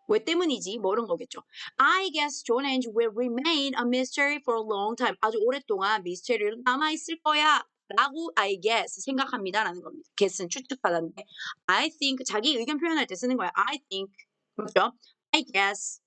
[SPEAKER 1] 왜 때문이지? 뭐 이런 거겠죠. I guess Stonehenge will remain a mystery for a long time. 아주 오랫동안 미스테리로 남아있을 거야. 라고 I guess 생각합니다. 라는 겁니다. guess는 추측하다는데 I think 자기 의견 표현할 때 쓰는 거야. I think 그렇죠? I guess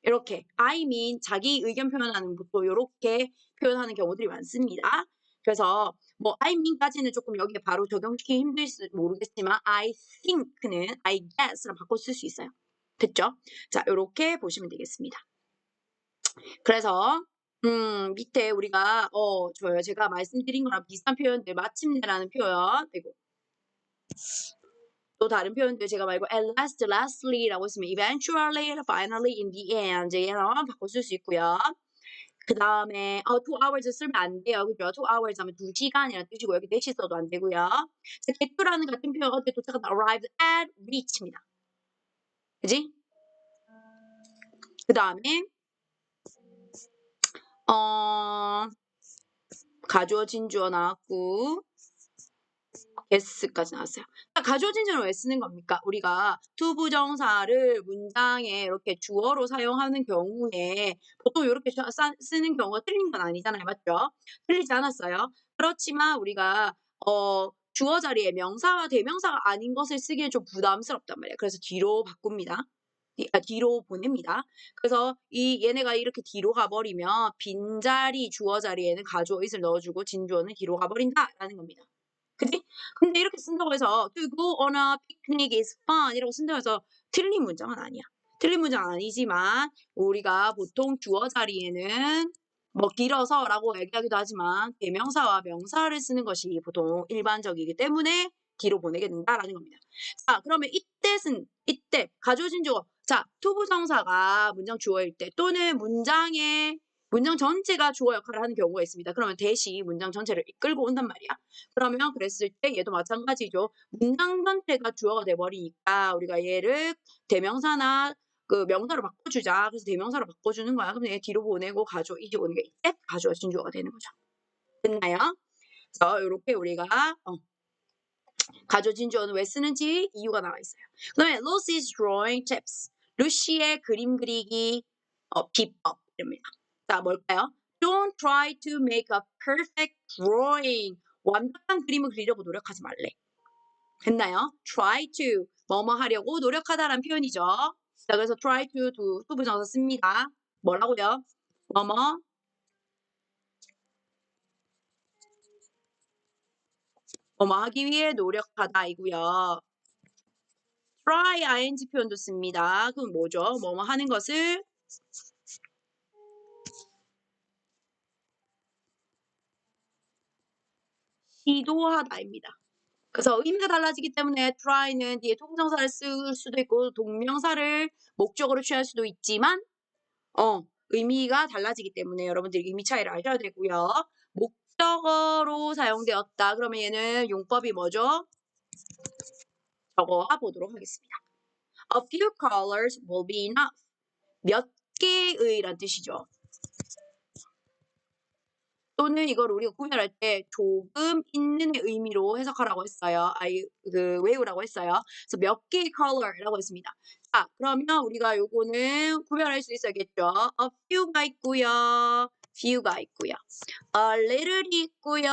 [SPEAKER 1] 이렇게 I mean 자기 의견 표현하는 것도 이렇게 표현하는 경우들이 많습니다. 그래서 뭐 I mean까지는 조금 여기에 바로 적용시키기 힘들지 모르겠지만 I think는 I guess랑 바꿔 쓸 수 있어요. 됐죠? 자, 이렇게 보시면 되겠습니다. 그래서 밑에 우리가 제가 말씀드린 거랑 비슷한 표현들 마침내라는 표현 그리고 또 다른 표현들 제가 말고 at last, lastly라고 했으면 eventually, finally, in the end 이랑 바꿔 쓸 수 있고요. 그 다음에 2 hours 쓰면 안 돼요. 그죠? 2 hours 하면 2시간이라는 뜻이고 여기 4시 써도 안 되고요. 자, get to라는 같은 표현 어디 도착하다 arrived at, reach입니다. 그지? 그 다음에 가주어진 주어 나왔고 guess까지 나왔어요. 가주어진 주어는 왜 쓰는 겁니까? 우리가 투부정사를 문장에 이렇게 주어로 사용하는 경우에 보통 이렇게 쓰는 경우가 틀린 건 아니잖아요. 맞죠? 틀리지 않았어요. 그렇지만 우리가 주어 자리에 명사와 대명사가 아닌 것을 쓰기엔 좀 부담스럽단 말이에요. 그래서 뒤로 바꿉니다. 뒤로 보냅니다. 그래서 얘네가 이렇게 뒤로 가버리면 빈자리 주어 자리에는 가주어 it을 넣어주고 진주어는 뒤로 가버린다라는 겁니다. 그지? 근데 이렇게 쓴다고 해서 to go on a picnic is fun 이라고 쓴다고 해서 틀린 문장은 아니야. 틀린 문장은 아니지만 우리가 보통 주어 자리에는 뭐 길어서라고 얘기하기도 하지만 대명사와 명사를 쓰는 것이 보통 일반적이기 때문에 뒤로 보내게 된다라는 겁니다. 자, 그러면 이때 가주어진 주어. 자, 투부정사가 문장 주어일 때 또는 문장 전체가 주어 역할을 하는 경우가 있습니다. 그러면 대시 문장 전체를 이끌고 온단 말이야. 그러면 그랬을 때 얘도 마찬가지죠. 문장 전체가 주어가 돼버리니까 우리가 얘를 대명사나 그 명사로 바꿔주자. 그래서 대명사로 바꿔주는 거야. 그럼 얘 뒤로 보내고 가주어 이제 오는 게 이때 가주어진 주어가 되는 거죠. 됐나요? 그래서 이렇게 우리가 가주어진 주어는 왜 쓰는지 이유가 나와 있어요. 그다음에 Lucy's drawing tips. 루시의 그림 그리기 비법입니다. 자, 뭘까요? Don't try to make a perfect drawing. 완벽한 그림을 그리려고 노력하지 말래. 됐나요? Try to 뭐뭐 하려고 노력하다라는 표현이죠. 자, 그래서 try to do 투부정사 씁니다. 뭐라고요? 뭐뭐 하기 위해 노력하다이고요. try ing 표현도 씁니다. 그럼 뭐죠? 뭐뭐 하는 것을 시도하다입니다. 그래서 의미가 달라지기 때문에 try는 뒤에 통정사를 쓸 수도 있고 동명사를 목적으로 취할 수도 있지만 의미가 달라지기 때문에 여러분들이 의미 차이를 아셔야 되고요. 목적어로 사용되었다. 그러면 얘는 용법이 뭐죠? 적어와 보도록 하겠습니다. A few colors will be enough. 몇 개의란 뜻이죠. 또는 이걸 우리가 구별할 때 조금 있는의 의미로 해석하라고 했어요. 외우라고 했어요. 그래서 몇 개의 color라고 했습니다. 자, 그러면 우리가 요거는 구별할 수 있어야겠죠. A few가 있고요. few가 있고요. A little이 있고요.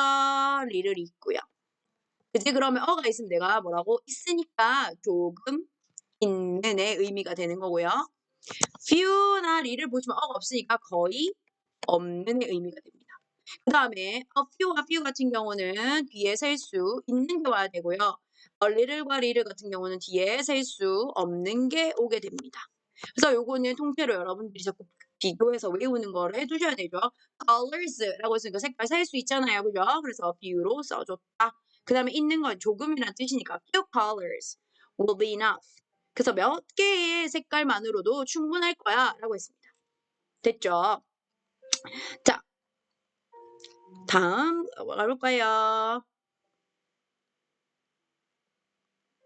[SPEAKER 1] little이 있고요. 그치? 그러면 어가 있으면 내가 뭐라고? 있으니까 조금 있는의 의미가 되는 거고요. few나 little 보시면 어가 없으니까 거의 없는의 의미가 됩니다. 그 다음에 a few 같은 경우는 뒤에 셀 수 있는 게 와야 되고요. a little과 little 같은 경우는 뒤에 셀 수 없는 게 오게 됩니다. 그래서 요거는 통째로 여러분들이 자꾸 비교해서 외우는 거를 해두셔야 되죠. colors라고 했으니까 색깔 셀 수 있잖아요. 그죠? 그래서 few로 써줬다. 그 다음에 있는 건 조금이란 뜻이니까 few colors will be enough. 그래서 몇 개의 색깔만으로도 충분할 거야 라고 했습니다. 됐죠? 자, 다음 가볼까요?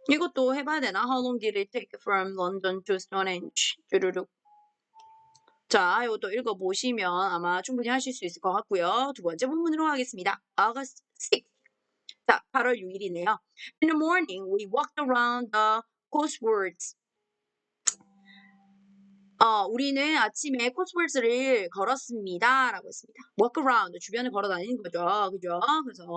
[SPEAKER 1] 이것도 해봐야 되나? How long did it take from London to Stonehenge? 쭈루룩. 자, 이것도 읽어보시면 아마 충분히 하실 수 있을 것 같고요. 두 번째 본문으로 가겠습니다. August 6th. 자, 8월 6일이네요. In the morning, we walked around the Cotswolds. 우리는 아침에 코스월스를 걸었습니다. 라고 했습니다. walk around, 주변을 걸어 다니는 거죠. 그죠? 그래서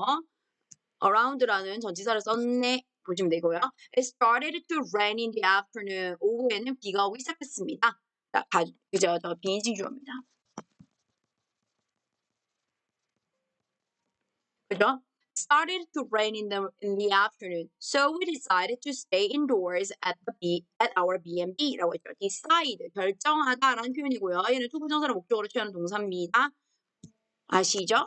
[SPEAKER 1] around라는 전치사를 썼네. 보시면 되고요. It started to rain in the afternoon. 오후에는 비가 오기 시작했습니다. 자, 그죠? 저 비인칭주어입니다. 그죠? Started to rain in the afternoon, so we decided to stay indoors at our B&B라고 했죠. decide 결정하다라는 표현이고요. 얘는 투부정사를 목적으로 취하는 동사입니다. 아시죠?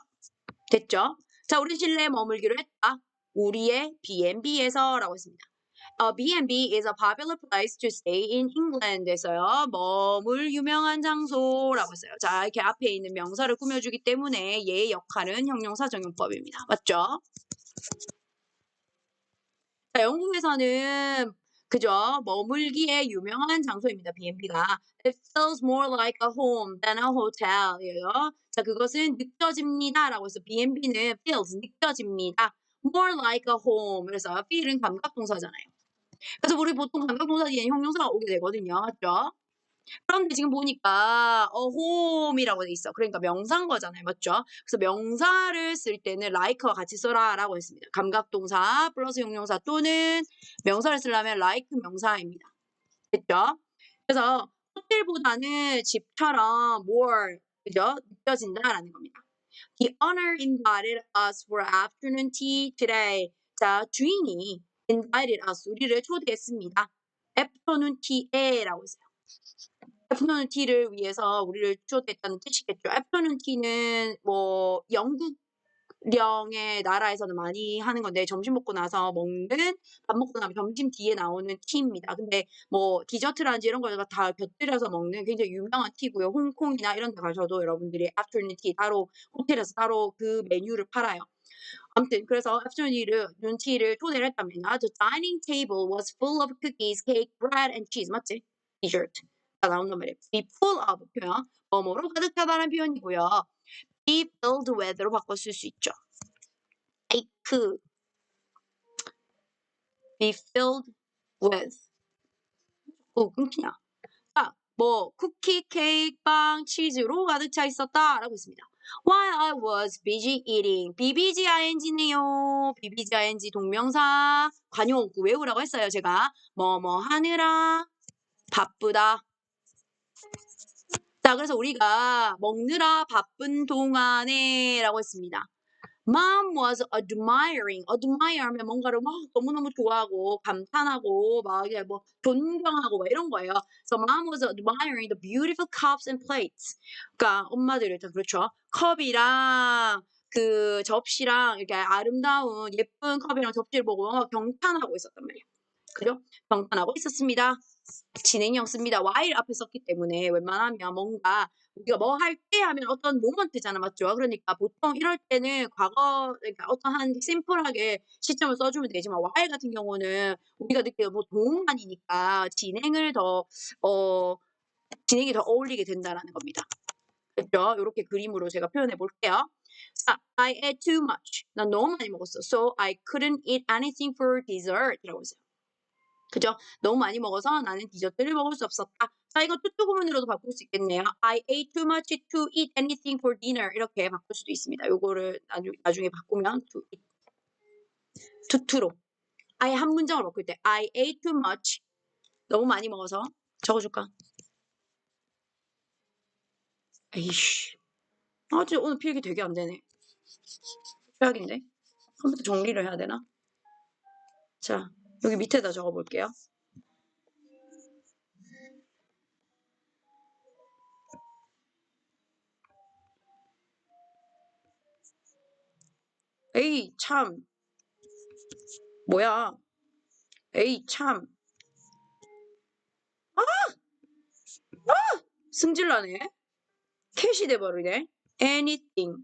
[SPEAKER 1] 됐죠? 자, 우리 실내에 머물기로 했다. 우리의 B&B에서라고 했습니다. B&B is a popular place to stay in England. 에서요. 머물 유명한 장소라고 했어요. 자, 이렇게 앞에 있는 명사를 꾸며주기 때문에 얘의 역할은 형용사 적용법입니다. 맞죠? 자, 영국에서는 그죠? 머물기에 유명한 장소입니다. B&B가. It feels more like a home than a hotel이에요. 자, 그것은 느껴집니다라고 해서 B&B는 feels 느껴집니다. More like a home. 그래서 feel은 감각동사잖아요. 그래서 우리 보통 감각동사 뒤에 형용사가 오게 되거든요. 맞죠? 그런데 지금 보니까 home이라고 돼 있어. 그러니까 명사인 거잖아요. 맞죠? 그래서 명사를 쓸 때는 like와 같이 써라라고 했습니다. 감각동사 플러스 형용사 또는 명사를 쓰려면 like 명사입니다. 됐죠? 그래서 호텔보다는 집처럼 more 그죠? 느껴진다라는 겁니다. The owner invited us for afternoon tea today. 자, 주인이 invited us 우리를 초대했습니다. afternoon tea라고 했어요. 애프터눈 티를 위해서 우리를 초대했다는 뜻이겠죠. 애프터눈 티는 뭐 영국령의 나라에서는 많이 하는 건데 점심 먹고 나서 먹는 밥 먹고 나면 점심 뒤에 나오는 티입니다. 근데 뭐 디저트라든지 이런 걸 다 곁들여서 먹는 굉장히 유명한 티고요. 홍콩이나 이런 데 가셔도 여러분들이 애프터눈 티 따로 호텔에서 따로 그 메뉴를 팔아요. 아무튼 그래서 애프터눈 티를 초대를 했답니다. The dining table was full of cookies, cake, bread and cheese. 맞지? dessert. 가 나온단 말이에요. be full of 표현, 뭐뭐로 가득하다는 표현이고요. be filled with로 바꿔 쓸 수 있죠. cake, be filled with. 끊기냐? 자, 뭐 쿠키, 케이크, 빵, 치즈로 가득 차 있었다라고 했습니다. While I was busy eating. BBGING네요. BBGING 동명사 관용구 외우라고 했어요. 제가 뭐뭐 하느라 바쁘다. 자, 그래서 우리가 먹느라 바쁜 동안에 라고 했습니다. Mom was admiring. admire 하면 뭔가를 막 너무너무 좋아하고 감탄하고 막 이게 뭐 존경하고 막 이런 거예요. So mom was admiring the beautiful cups and plates. 그러니까 엄마들이 다 그렇죠. 컵이랑 그 접시랑 이렇게 아름다운 예쁜 컵이랑 접시를 보고 경탄하고 있었단 말이에요. 그죠? 경탄하고 있었습니다. 진행형 씁니다. while 앞에 썼기 때문에 웬만하면 뭔가 우리가 뭐 할 때 하면 어떤 모먼트잖아. 맞죠? 그러니까 보통 이럴 때는 과거 그러니까 어떠한 심플하게 시점을 써주면 되지만 while 같은 경우는 우리가 느끼는 뭐 동반이니까 진행이 더 어울리게 된다라는 겁니다. 됐죠? 이렇게 그림으로 제가 표현해 볼게요. 자, I ate too much. 난 너무 많이 먹었어. So I couldn't eat anything for dessert. 이라고 했어요. 그죠? 너무 많이 먹어서 나는 디저트를 먹을 수 없었다. 자, 이거 투투 구문으로도 바꿀 수 있겠네요. I ate too much to eat anything for dinner. 이렇게 바꿀 수도 있습니다. 요거를 나중에 바꾸면 to eat. 투투로. 아예 한 문장으로 바꿀 때 I ate too much. 너무 많이 먹어서 적어줄까? 에이씨. 아주 오늘 필기 되게 안 되네. 최악인데? 컴퓨터 정리를 해야 되나? 자, 여기 밑에다 적어볼게요. 에이, 참. 뭐야. 에이, 참. 승질나네. 캣이 돼버리네. anything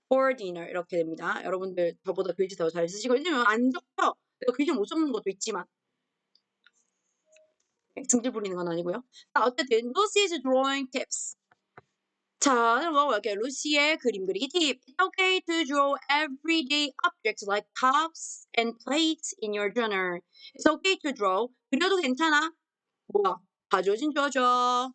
[SPEAKER 1] for dinner 이렇게 됩니다. 여러분들 저보다 글씨 더 잘 쓰시고 왜냐면 안 적혀. 내가 글씨 못 적는 것도 있지만 승질 부리는 건 아니고요. 자, 어쨌든 Lucy's drawing tips. 자, 그럼 이렇게 루시의 그림 그리기 팁. It's okay to draw everyday objects like cups and plates in your journal. It's okay to draw. 그려도 괜찮아. 뭐야? 가져진 줘줘.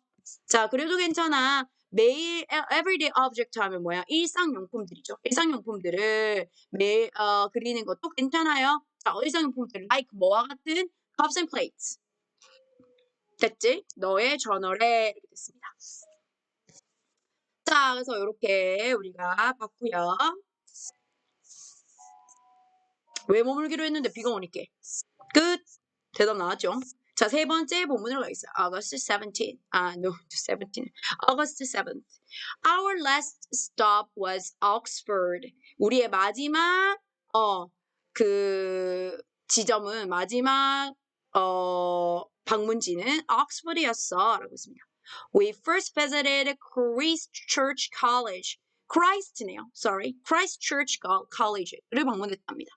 [SPEAKER 1] 자, 그래도 괜찮아. 매일 everyday object 하면 뭐야? 일상용품들이죠. 일상용품들을 매일 그리는 것도 괜찮아요. 자, 일상용품들 like 뭐와 같은 cups and plates. 됐지? 너의 저널에 이렇게 됐습니다. 자, 그래서 이렇게 우리가 봤고요. 왜 머물기로 했는데 비가 오니까. 끝. 대답 나왔죠? 자, 세 번째 본문으로 가겠습니다. August 17th. No, 17th. August 7th. Our last stop was Oxford. 우리의 마지막 그 지점은 마지막 방문지는 옥스퍼드였어라고 했습니다. We first visited Christ Church College. Christ네요. Sorry. Christ Church College를 방문했답니다.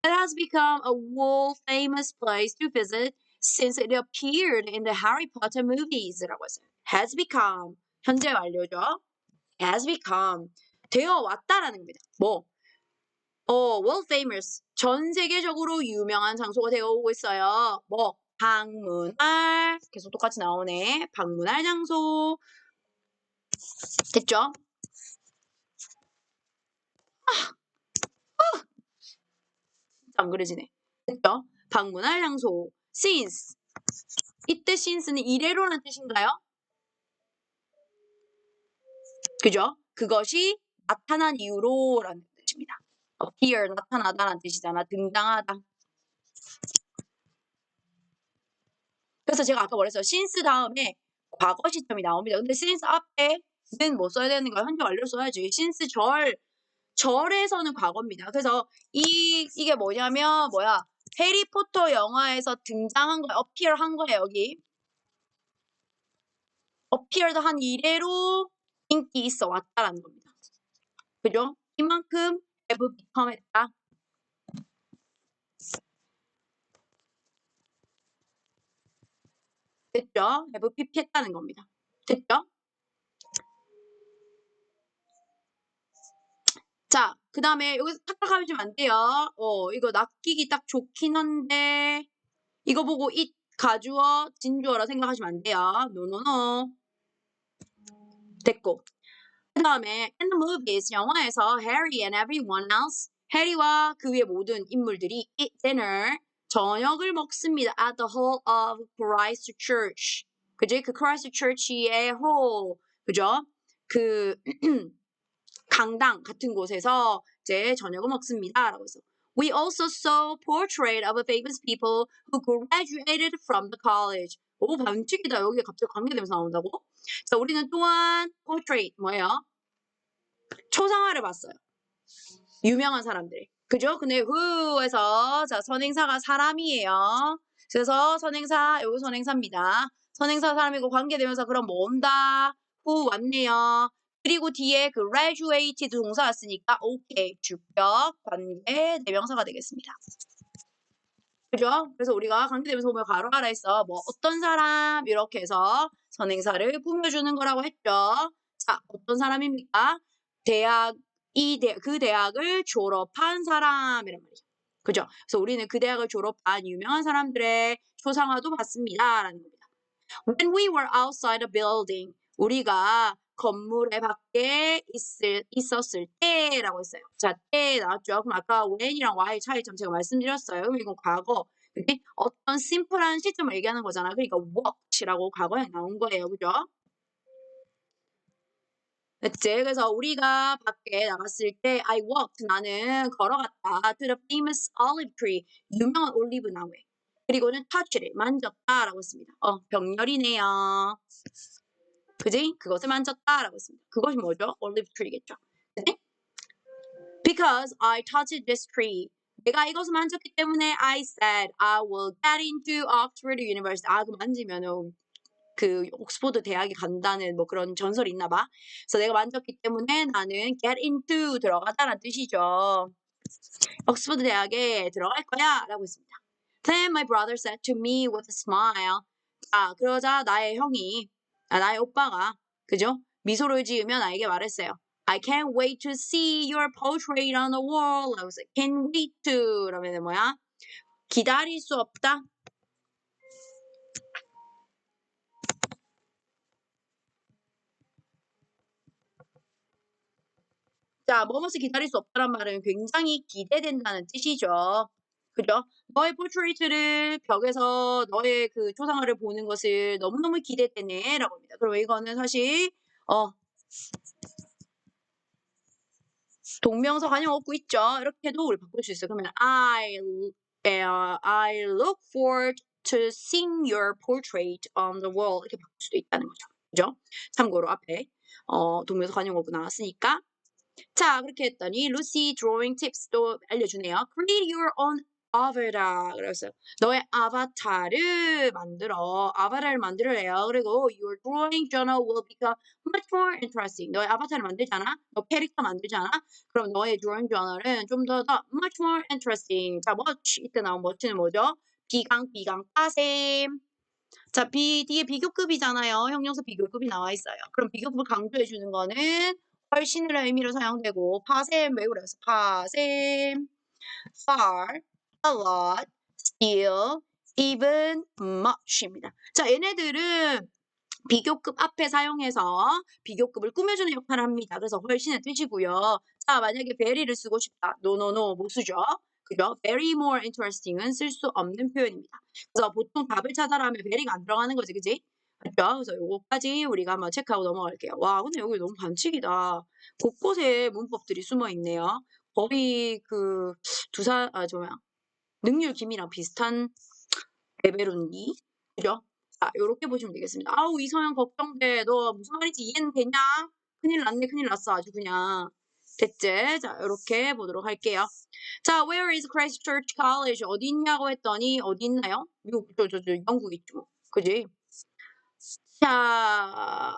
[SPEAKER 1] It has become a world famous place to visit since it appeared in the Harry Potter movies라고 했어요. Has become 현재 완료죠. Has become 되어 왔다라는 겁니다. 뭐? world famous 전 세계적으로 유명한 장소가 되어 오고 있어요. 뭐? 방문할 계속 똑같이 나오네. 방문할 장소 됐죠? 안 그려지네. 됐죠? 방문할 장소 since 이때 since는 이래로라는 뜻인가요? 그죠? 그것이 나타난 이유로라는 뜻입니다. appear 나타나다라는 뜻이잖아. 등장하다. 그래서 제가 아까 말했어요. since 다음에 과거 시점이 나옵니다. 근데 since 앞에는 뭐 써야 되는 거야? 현재 완료 써야지. since 절에서는 과거입니다. 그래서 이게 뭐냐면 해리포터 영화에서 등장한 거예요. appear 한 거예요. 여기. appeared 한 이래로 인기 있어 왔다라는 겁니다. 그죠? 이만큼 have become 했다. 됐죠? have pp했다는 겁니다. 됐죠? 자, 그 다음에 여기서 탁탁하면 안 돼요. 이거 낚이기 딱 좋긴 한데 이거 보고 it 가주어, 진주어라 생각하시면 안 돼요. 노노노. 됐고. 그 다음에 in the movies, 영화에서 Harry and everyone else, 해리와 그 위의 모든 인물들이 eat dinner, 저녁을 먹습니다. at the hall of Christ Church. 그지? 그 Christ Church의 hall, 그죠? 그 강당 같은 곳에서 이제 저녁을 먹습니다. 라고 해서 We also saw portrait of famous people who graduated from the college. 오, 반칙이다. 여기 갑자기 관계되면서 나온다고? 자, 우리는 또한 portrait 뭐예요? 초상화를 봤어요. 유명한 사람들. 그죠? 근데 who에서 자, 선행사가 사람이에요. 그래서 선행사, 여기 선행사입니다. 선행사 사람이고 관계되면서 그럼 뭐 온다? who 왔네요. 그리고 뒤에 그 graduate 동사 왔으니까 오케이 주격 관계 대명사가 되겠습니다. 그죠? 그래서 우리가 관계대명사 보면 바로 알아 있어. 뭐 어떤 사람 이렇게 해서 선행사를 꾸며주는 거라고 했죠. 자, 어떤 사람입니까? 그 대학을 졸업한 사람이란 말이죠. 그죠? 그래서 우리는 그 대학을 졸업한 유명한 사람들의 초상화도 봤습니다. 라는 겁니다. When we were outside the building, 우리가 건물의 밖에 있었을 때라고 했어요. 자, 때 나왔죠. 그럼 아까 when이랑 why 차이점 제가 말씀드렸어요. 그럼 이건 과거. 근데 어떤 심플한 시점을 얘기하는 거잖아. 그러니까 walked라고 과거에 나온 거예요. 그죠? 됐지? 그래서 우리가 밖에 나갔을 때 I walked, 나는 걸어갔다. To the famous olive tree, 유명한 올리브 나무에. 그리고는 touch를, 만졌다라고 했습니다. 병렬이네요. 그지? 그것을 만졌다라고 했습니다. 그것이 뭐죠? 올리브 트리겠죠. 그지? Because I touched this tree. 내가 이것을 만졌기 때문에 I said I will get into Oxford University. 그 만지면은 그 옥스퍼드 대학에 간다는 뭐 그런 전설이 있나 봐. 그래서 내가 만졌기 때문에 나는 get into 들어가다라는 뜻이죠. 옥스퍼드 대학에 들어갈 거야 라고 했습니다. Then my brother said to me with a smile. 그러자 나의 오빠가 그죠? 미소를 지으며 나에게 말했어요. I can't wait to see your portrait on the wall. 라고 했어요. Can't wait to 그러면 뭐야? 기다릴 수 없다. 자, 뭐뭐을 기다릴 수 없다란 말은 굉장히 기대된다는 뜻이죠. 그죠? 너의 포트레이트를 벽에서 너의 그 초상화를 보는 것을 너무너무 기대되네 라고 합니다. 그럼 이거는 사실 동명사 관용 없고 있죠. 이렇게도 우리 바꿀 수 있어요. 그러면 I look forward to seeing your portrait on the wall 이렇게 바꿀 수도 있다는 거죠. 그죠? 참고로 앞에 동명사 관용 없고 나왔으니까 자, 그렇게 했더니 루시 drawing tips도 알려주네요. Create your own avatar. 그래서 너의 아바타를 만들어. 아바타를 만들어래요. 그리고 your drawing journal will become much more interesting. 너의 아바타를 만들잖아. 너 캐릭터 만들잖아. 그럼 너의 drawing journal은 좀 더 much more interesting. 자, much 이때 나온 much는 뭐죠? 비강 빠셈. 자, 뒤에 비교급이잖아요. 형용사 비교급이 나와 있어요. 그럼 비교급을 강조해 주는 거는 훨씬이라는 의미로 사용되고 파셈 왜 그래서 파셈, far, a lot, still, even, much입니다. 자, 얘네들은 비교급 앞에 사용해서 비교급을 꾸며주는 역할을 합니다. 그래서 훨씬의 뜻이고요. 자, 만약에 very를 쓰고 싶다. no, 못 쓰죠. 그죠? very more interesting은 쓸 수 없는 표현입니다. 그래서 보통 답을 찾아라면 very가 안 들어가는 거지, 그지? 맞죠? 그래서 요거까지 우리가 한번 체크하고 넘어갈게요. 와, 근데 여기 너무 반칙이다. 곳곳에 문법들이 숨어 있네요. 거의 그 능률 김이랑 비슷한 레벨운이 그죠? 자, 요렇게 보시면 되겠습니다. 아우, 이서영 걱정돼. 너 무슨 말인지 이해는 되냐? 큰일 났네, 큰일 났어. 아주 그냥. 됐지? 자, 요렇게 보도록 할게요. 자, where is Christchurch College? 어디 있냐고 했더니, 어디 있나요? 미국, 영국 있죠. 그지? 자,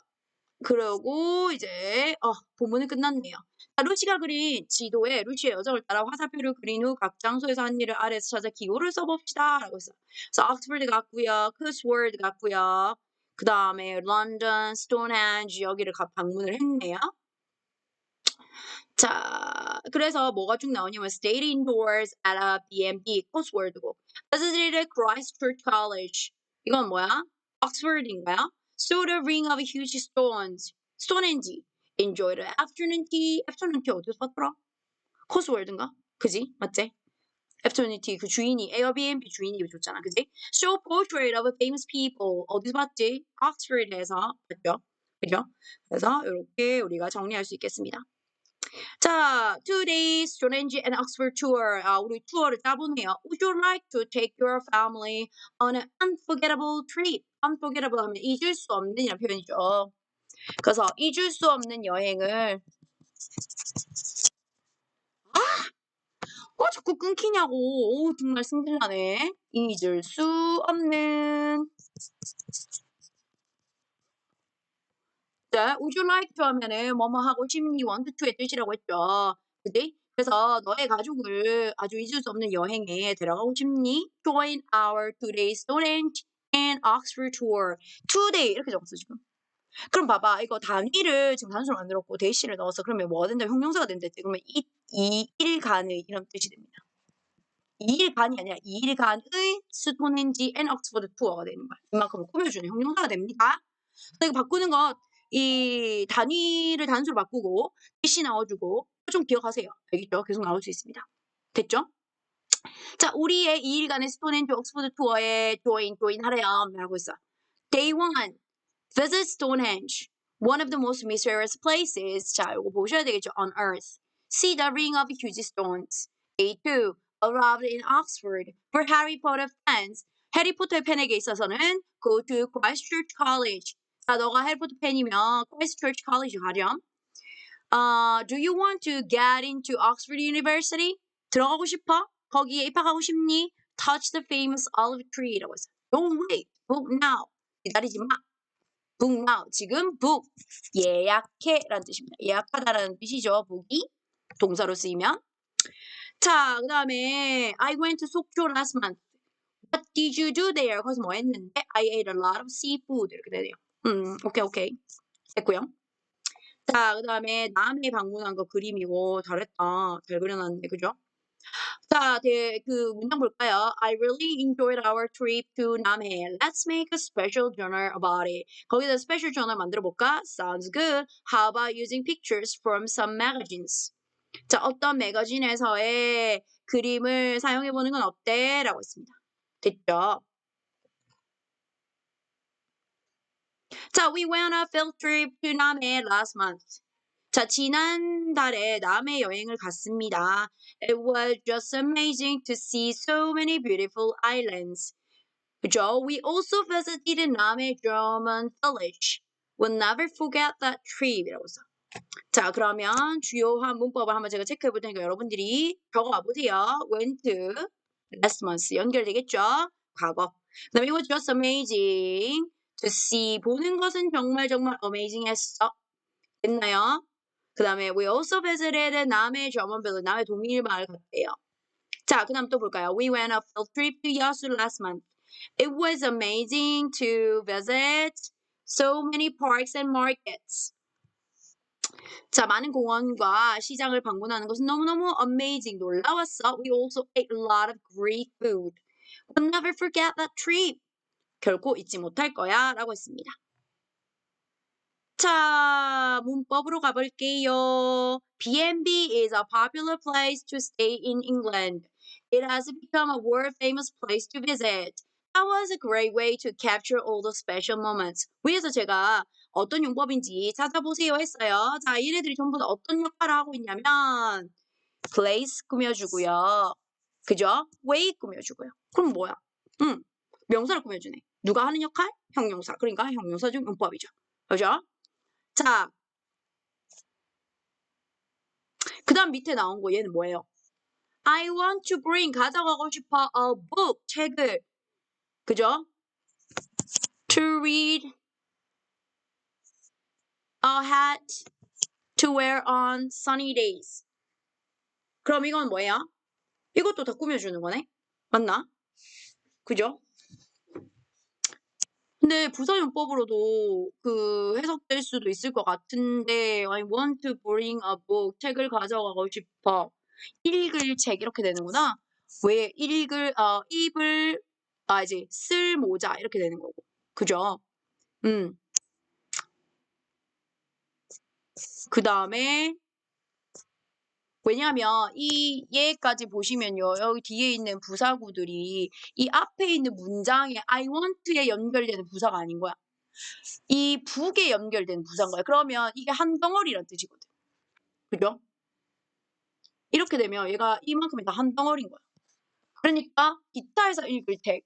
[SPEAKER 1] 그러고 이제 본문은 끝났네요. 자, 루시가 그린 지도에 루시의 여정을 따라 화살표를 그린 후 각 장소에서 한 일을 아래에서 찾아 기호를 써봅시다 라고 했어요. 그래서 옥스퍼드 갔고요. 크스워드 갔고요. 그 다음에 런던, 스톤헨지 여기를 방문을 했네요. 자, 그래서 뭐가 쭉 나오냐면 stayed indoors at a B&B 코스워드고 visited Christchurch College 이건 뭐야? 옥스퍼드인가요? saw the ring of huge stones 스톤헨지 enjoyed the afternoon tea afternoon tea 어디서 봤더라? 코스워드인가? 그지? 맞지? afternoon tea 그 주인이 에어비앤비 주인이 줬잖아 그지? show portrait of famous people 어디서 봤지? 옥스퍼드에서 봤죠? 그죠? 그래서 이렇게 우리가 정리할 수 있겠습니다. 자, 2 days Stonehenge and Oxford tour. 우리 투어를 짜보네요. Would you like to take your family on an unforgettable trip? unforgettable 하면 잊을 수 없는이라는 표현이죠. 그래서 잊을 수 없는 여행을 자꾸 끊기냐고. 오, 정말 승질나네. 잊을 수 없는 자, would you like to 하면은 뭐뭐 하고 싶니? want to의 뜻이라고 했죠. 그지? 그래서 너의 가족을 아주 잊을 수 없는 여행에 데려가고 싶니? Join our 2-day Stonehenge and Oxford tour. 2-day 이렇게 적었어 지금. 그럼 봐봐 이거 단위를 지금 단수로 만들었고 데이시를 넣어서 그러면 뭐가 된다? 형용사가 된댔지. 그러면 2일간의 이런 뜻이 됩니다. 2일간이 아니라 2일간의 스톤헨지 앤 옥스퍼드 투어가 되는 거야. 이만큼 꾸며주는 형용사가 됩니다. 이거 바꾸는 것, 이 단위를 단수로 바꾸고 대시 넣어주고 좀 기억하세요. 알겠죠? 계속 나올 수 있습니다. 됐죠? 자, 우리의 2일간의 스톤헨지 옥스퍼드 투어에 조인 하래요. 라고 있어. Day 1. Visit Stonehenge. One of the most mysterious places. 자, 이거 보셔야 되겠죠? On Earth. See the ring of huge stones. Day 2. Arrived in Oxford for Harry Potter fans. 해리포터 팬에게 있어서는 go to Christchurch College. 자, 너가 해리포터 팬이면 Christchurch College 가렴. Do you want to get into Oxford University? 들어가고 싶어? 거기에 입학하고 싶니? Touch the famous olive tree라고 했어요. Don't wait. Book now. 기다리지 마. book now. 지금 book. 예약해라는 뜻입니다. 예약하다라는 뜻이죠. book이 동사로 쓰이면. 자, 그 다음에 I went to 속초 last month. What did you do there? 거기서 뭐 했는데? I ate a lot of seafood. 이렇게 되네요. 오케이. 됐고요. 자, 그 다음에 남해 방문한 거 그림이고 잘했다. 잘 그려놨네. 그죠? 자, 그 문장 볼까요? I really enjoyed our trip to 남해. Let's make a special journal about it. 거기다 스페셜 저널 만들어 볼까? Sounds good. How about using pictures from some magazines? 자, 어떤 매거진에서의 그림을 사용해 보는 건 어때? 라고 했습니다. 됐죠? 자, we went on a field trip to 남해 last month. 자, 지난달에 남해 여행을 갔습니다. It was just amazing to see so many beautiful islands. 그죠? We also visited 남해 German village. We'll never forget that trip. 이라고 써. 자, 그러면 주요한 문법을 한번 제가 체크해 볼 테니까 여러분들이 적어와 보세요. went last month 연결되겠죠? 과거. 그다음에 it was just amazing to see 보는 것은 정말 정말 amazing했어. 됐나요? 그다음에 we also visited 남해 German village 남해 동일 마을 갔대요. 자, 그다음 또 볼까요? We went on a field trip to Yeosu last month. It was amazing to visit so many parks and markets. 자, 많은 공원과 시장을 방문하는 것은 너무너무 amazing, 놀라웠어. We also ate a lot of great food. We'll never forget that trip. 결코 잊지 못할 거야 라고 했습니다. 자, 문법으로 가볼게요. B&B is a popular place to stay in England. It has become a world-famous place to visit. That was a great way to capture all the special moments. 위에서 제가 어떤 용법인지 찾아보세요 했어요. 자, 얘네들이 전부 다 어떤 역할을 하고 있냐면 place 꾸며주고요. 그죠? way 꾸며주고요. 그럼 뭐야? 명사를 꾸며주네. 누가 하는 역할? 형용사. 그러니까 형용사 중 용법이죠. 그죠? 자, 그 다음 밑에 나온 거 얘는 뭐예요? I want to bring 가져가고 싶어 a book 책을 그죠? To read a hat to wear on sunny days. 그럼 이건 뭐예요? 이것도 다 꾸며주는 거네? 맞나? 그죠? 근데 부사용법으로도 그 해석될 수도 있을 것 같은데 I want to bring a book 책을 가져가고 싶어 읽을 책 이렇게 되는구나. 왜 입을 이제 쓸 모자 이렇게 되는 거고 그죠? 그 다음에 왜냐하면 이 얘까지 보시면요 여기 뒤에 있는 부사구들이 이 앞에 있는 문장에 I want에 연결되는 부사가 아닌 거야. 이 북에 연결된 부사인 거야. 그러면 이게 한 덩어리란 뜻이거든. 그죠? 이렇게 되면 얘가 이만큼이 다 한 덩어리인 거야. 그러니까 기타에서 읽을 책,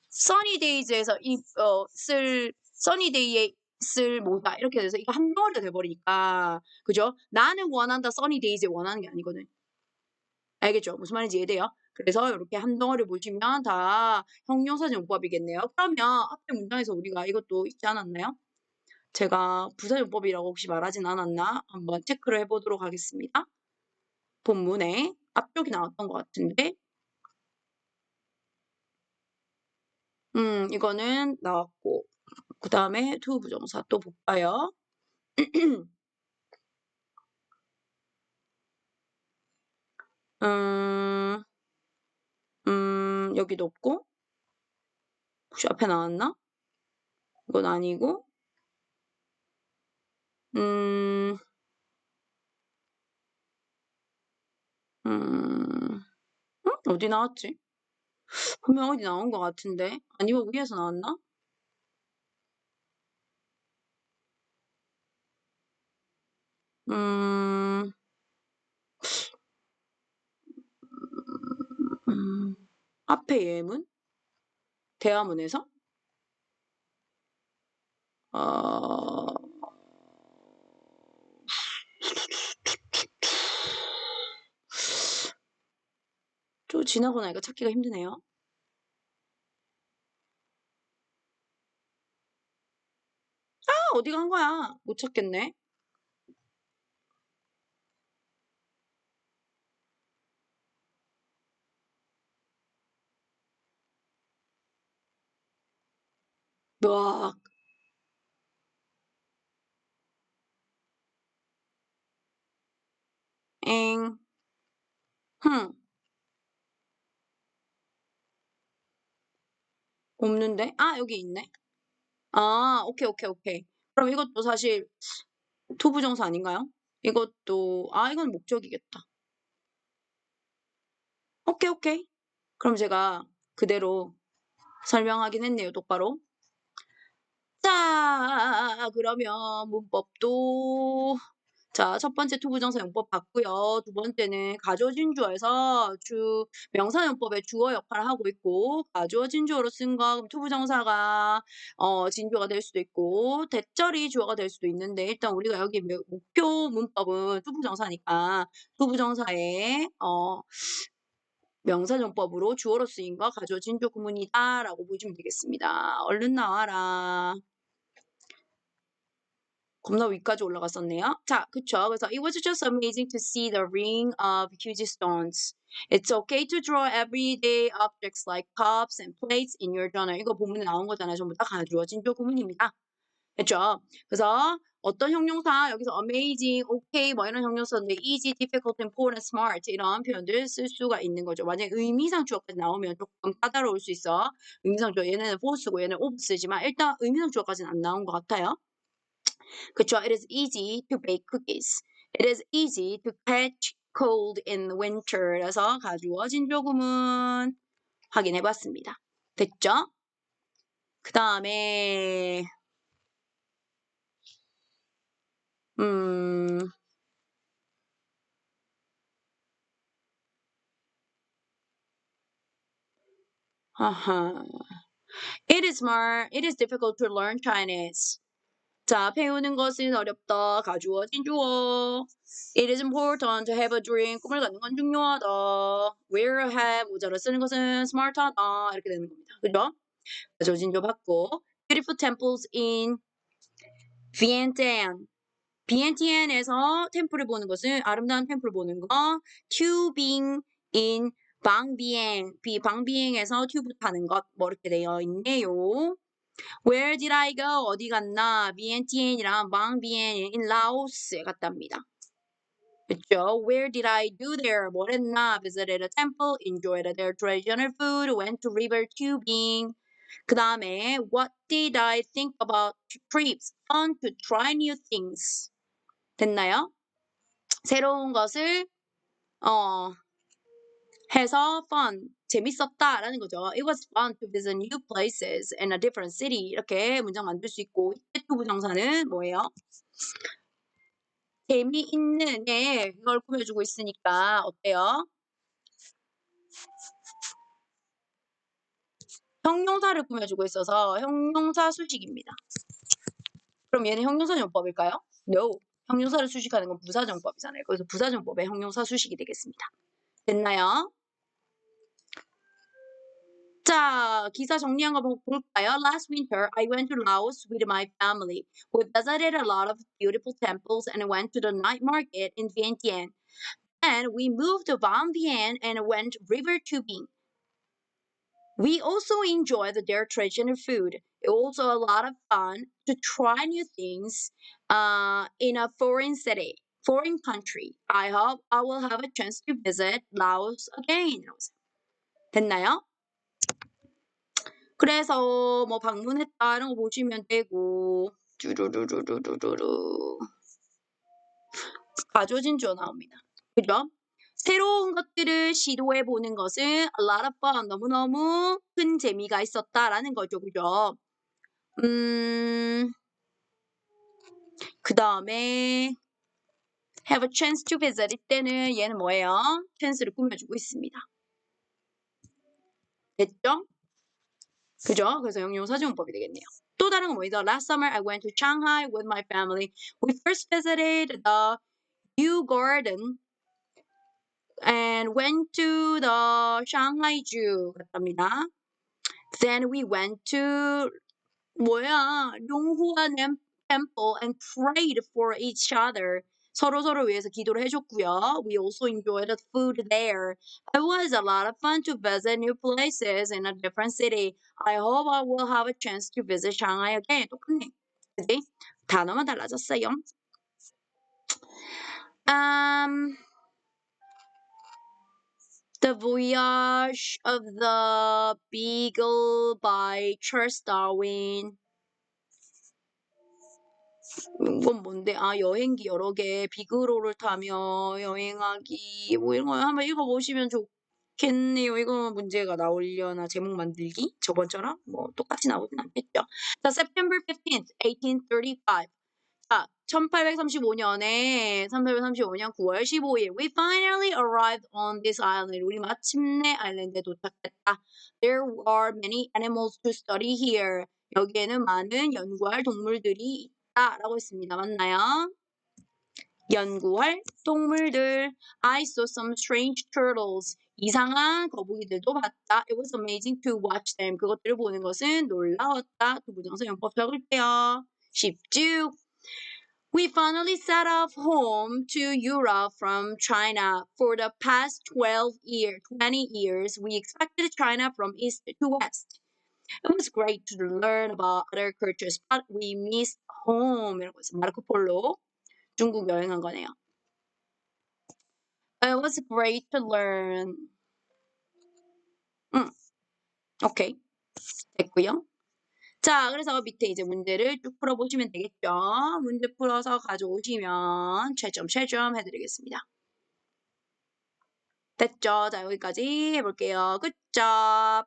[SPEAKER 1] 써니데이즈에서 써니데이에 쓸 모자 이렇게 돼서 이거 한 덩어리가 돼버리니까 그죠? 나는 원한다 써니데이즈에 원하는 게 아니거든. 알겠죠? 무슨 말인지 이해돼요? 그래서 이렇게 한 덩어리 보시면 다 형용사적 용법이겠네요. 그러면 앞에 문장에서 우리가 이것도 있지 않았나요? 제가 부사용법이라고 혹시 말하진 않았나? 한번 체크를 해보도록 하겠습니다. 본문에 앞쪽이 나왔던 것 같은데 이거는 나왔고 그 다음에 to 부정사 또 볼까요? 여기도 없고 혹시 앞에 나왔나? 이건 아니고 어디 나왔지? 분명 어디 나온 것 같은데 아니면 위에서 나왔나? 앞에 예문? 대화문에서? 좀 지나고 나니까 찾기가 힘드네요. 어디 간 거야? 못 찾겠네. 으악. 엥. 없는데? 여기 있네. 오케이, 오케이, 오케이. 그럼 이것도 사실 투부정사 아닌가요? 이것도 이건 목적이겠다. 오케이, 오케이. 그럼 제가 그대로 설명하긴 했네요, 똑바로. 자, 그러면 문법도 자, 첫 번째 투부정사 용법 봤고요. 두 번째는 가주어진 주어에서 명사용법의 주어 역할을 하고 있고 가주어진 주어로 쓴 거 그럼 투부정사가 진주어가 될 수도 있고 대절이 주어가 될 수도 있는데 일단 우리가 여기 목표 문법은 투부정사니까 투부정사의 명사용법으로 주어로 쓰인 거 가주어진 주 구문이다라고 보시면 되겠습니다. 얼른 나와라. 겁나 위까지 올라갔었네요. 자, 그쵸. 그래서 it was just amazing to see the ring of huge stones. It's okay to draw everyday objects like cups and plates in your journal. 이거 본문에 나온 거잖아요. 전부 다 가주어진 주 구문입니다. 됐죠? 그래서 어떤 형용사 여기서 amazing, okay 뭐 이런 형용사인데 easy, difficult, important, smart 이런 표현들 쓸 수가 있는 거죠. 만약에 의미상 주어까지 나오면 조금 까다로울 수 있어. 의미상 주어 얘네는 force고 얘는 of 쓰지만 일단 의미상 주어까지는 안 나온 것 같아요. 그쵸? It is easy to bake cookies. It is easy to catch cold in winter. 그래서 가주어 진조구문 확인해봤습니다. 됐죠? 그 다음에 아하. It is difficult to learn Chinese. 자, 배우는 것은 어렵다. 가주어 진주어. It is important to have a dream. 꿈을 갖는 건 중요하다. Wear a hat. 모자를 쓰는 것은 smart하다. 이렇게 되는 겁니다. 그죠? 가주어 진주어 받고. Beautiful temples in Vientiane. 비엔티엔에서 템플을 보는 것은 아름다운 템플을 보는 거. Tubing in 방비엥. 방비엥에서 튜브 타는 것. 뭐 이렇게 되어 있네요. Where did I go? 어디 갔나? 비엔티엔이랑 방비엔 in 라오스에 갔답니다. 그렇죠? Where did I do there? 뭘 했나? Visited a temple, enjoyed their traditional food, went to river tubing. 그 다음에 What did I think about trips? Fun to try new things. 됐나요? 새로운 것을 해서 fun, 재밌었다라는 거죠. It was fun to visit new places in a different city. 이렇게 문장 만들 수 있고 이때 부정사는 뭐예요? 재미있는 그걸 꾸며주고 있으니까 어때요? 형용사를 꾸며주고 있어서 형용사 수식입니다. 그럼 얘는 형용사 정법일까요? No. 형용사를 수식하는 건 부사정법이잖아요. 그래서 부사정법의 형용사 수식이 되겠습니다. 됐나요? 자, 기사 정리한 거 볼까요? Last winter, I went to Laos with my family. We visited a lot of beautiful temples and went to the night market in Vientiane. Then we moved to Van Vienne and went river tubing. We also enjoyed their traditional food. It was also a lot of fun to try new things in a foreign country. I hope I will have a chance to visit Laos again. 됐나요? 그래서 뭐 방문했다 이런 거 보시면 되고 쭈루루루루루루 가져진 주어 나옵니다. 그죠? 새로운 것들을 시도해 보는 것은 a lot of fun, 너무너무 큰 재미가 있었다라는 거죠. 그죠? 그 다음에 have a chance to visit 이때는 얘는 뭐예요? chance를 꾸며주고 있습니다. 됐죠? 그죠? 그래서 형용사지문법이 되겠네요. 또 다른 건 뭐죠? Last summer I went to Shanghai with my family. We first visited the Kew Garden and went to the Shanghai Zoo 갔답니다. Then we went to 용후안 temple and prayed for each other. 서로서로 위해서 기도를 해줬고요. We also enjoyed the food there. It was a lot of fun to visit new places in a different city. I hope I will have a chance to visit Shanghai again. 똑같네. 그지? 단어만 달라졌어요. The Voyage of the Beagle by Charles Darwin. 이건 뭔데? 여행기 여러 개, 비그로를 타며 여행하기, 뭐 이런 거 한번 읽어보시면 좋겠네요. 이거 문제가 나오려나? 제목 만들기? 저번처럼? 뭐 똑같이 나오진 않겠죠. 자, September 15th, 1835. 자, 1835년에 1835년 9월 15일 We finally arrived on this island. 우리 마침내 아일랜드에 도착했다. There are many animals to study here. 여기에는 많은 연구할 동물들이 있다라고 했습니다. 맞나요? 연구할 동물들. I saw some strange turtles. 이상한 거북이들도 봤다. It was amazing to watch them. 그것들을 보는 것은 놀라웠다. 두 부정사 용법 적을게요. 10주. We finally set off home to Europe from China. For the past 20 years, we expected China from east to west. It was great to learn about other cultures, but we missed home. 이라고 해서 마르코폴로 중국 여행한 거네요. It was great to learn. 오케이. 됐고요. 자, 그래서 밑에 이제 문제를 쭉 풀어보시면 되겠죠. 문제 풀어서 가져오시면 채점 해드리겠습니다. 됐죠? 자, 여기까지 해볼게요. 굿잡!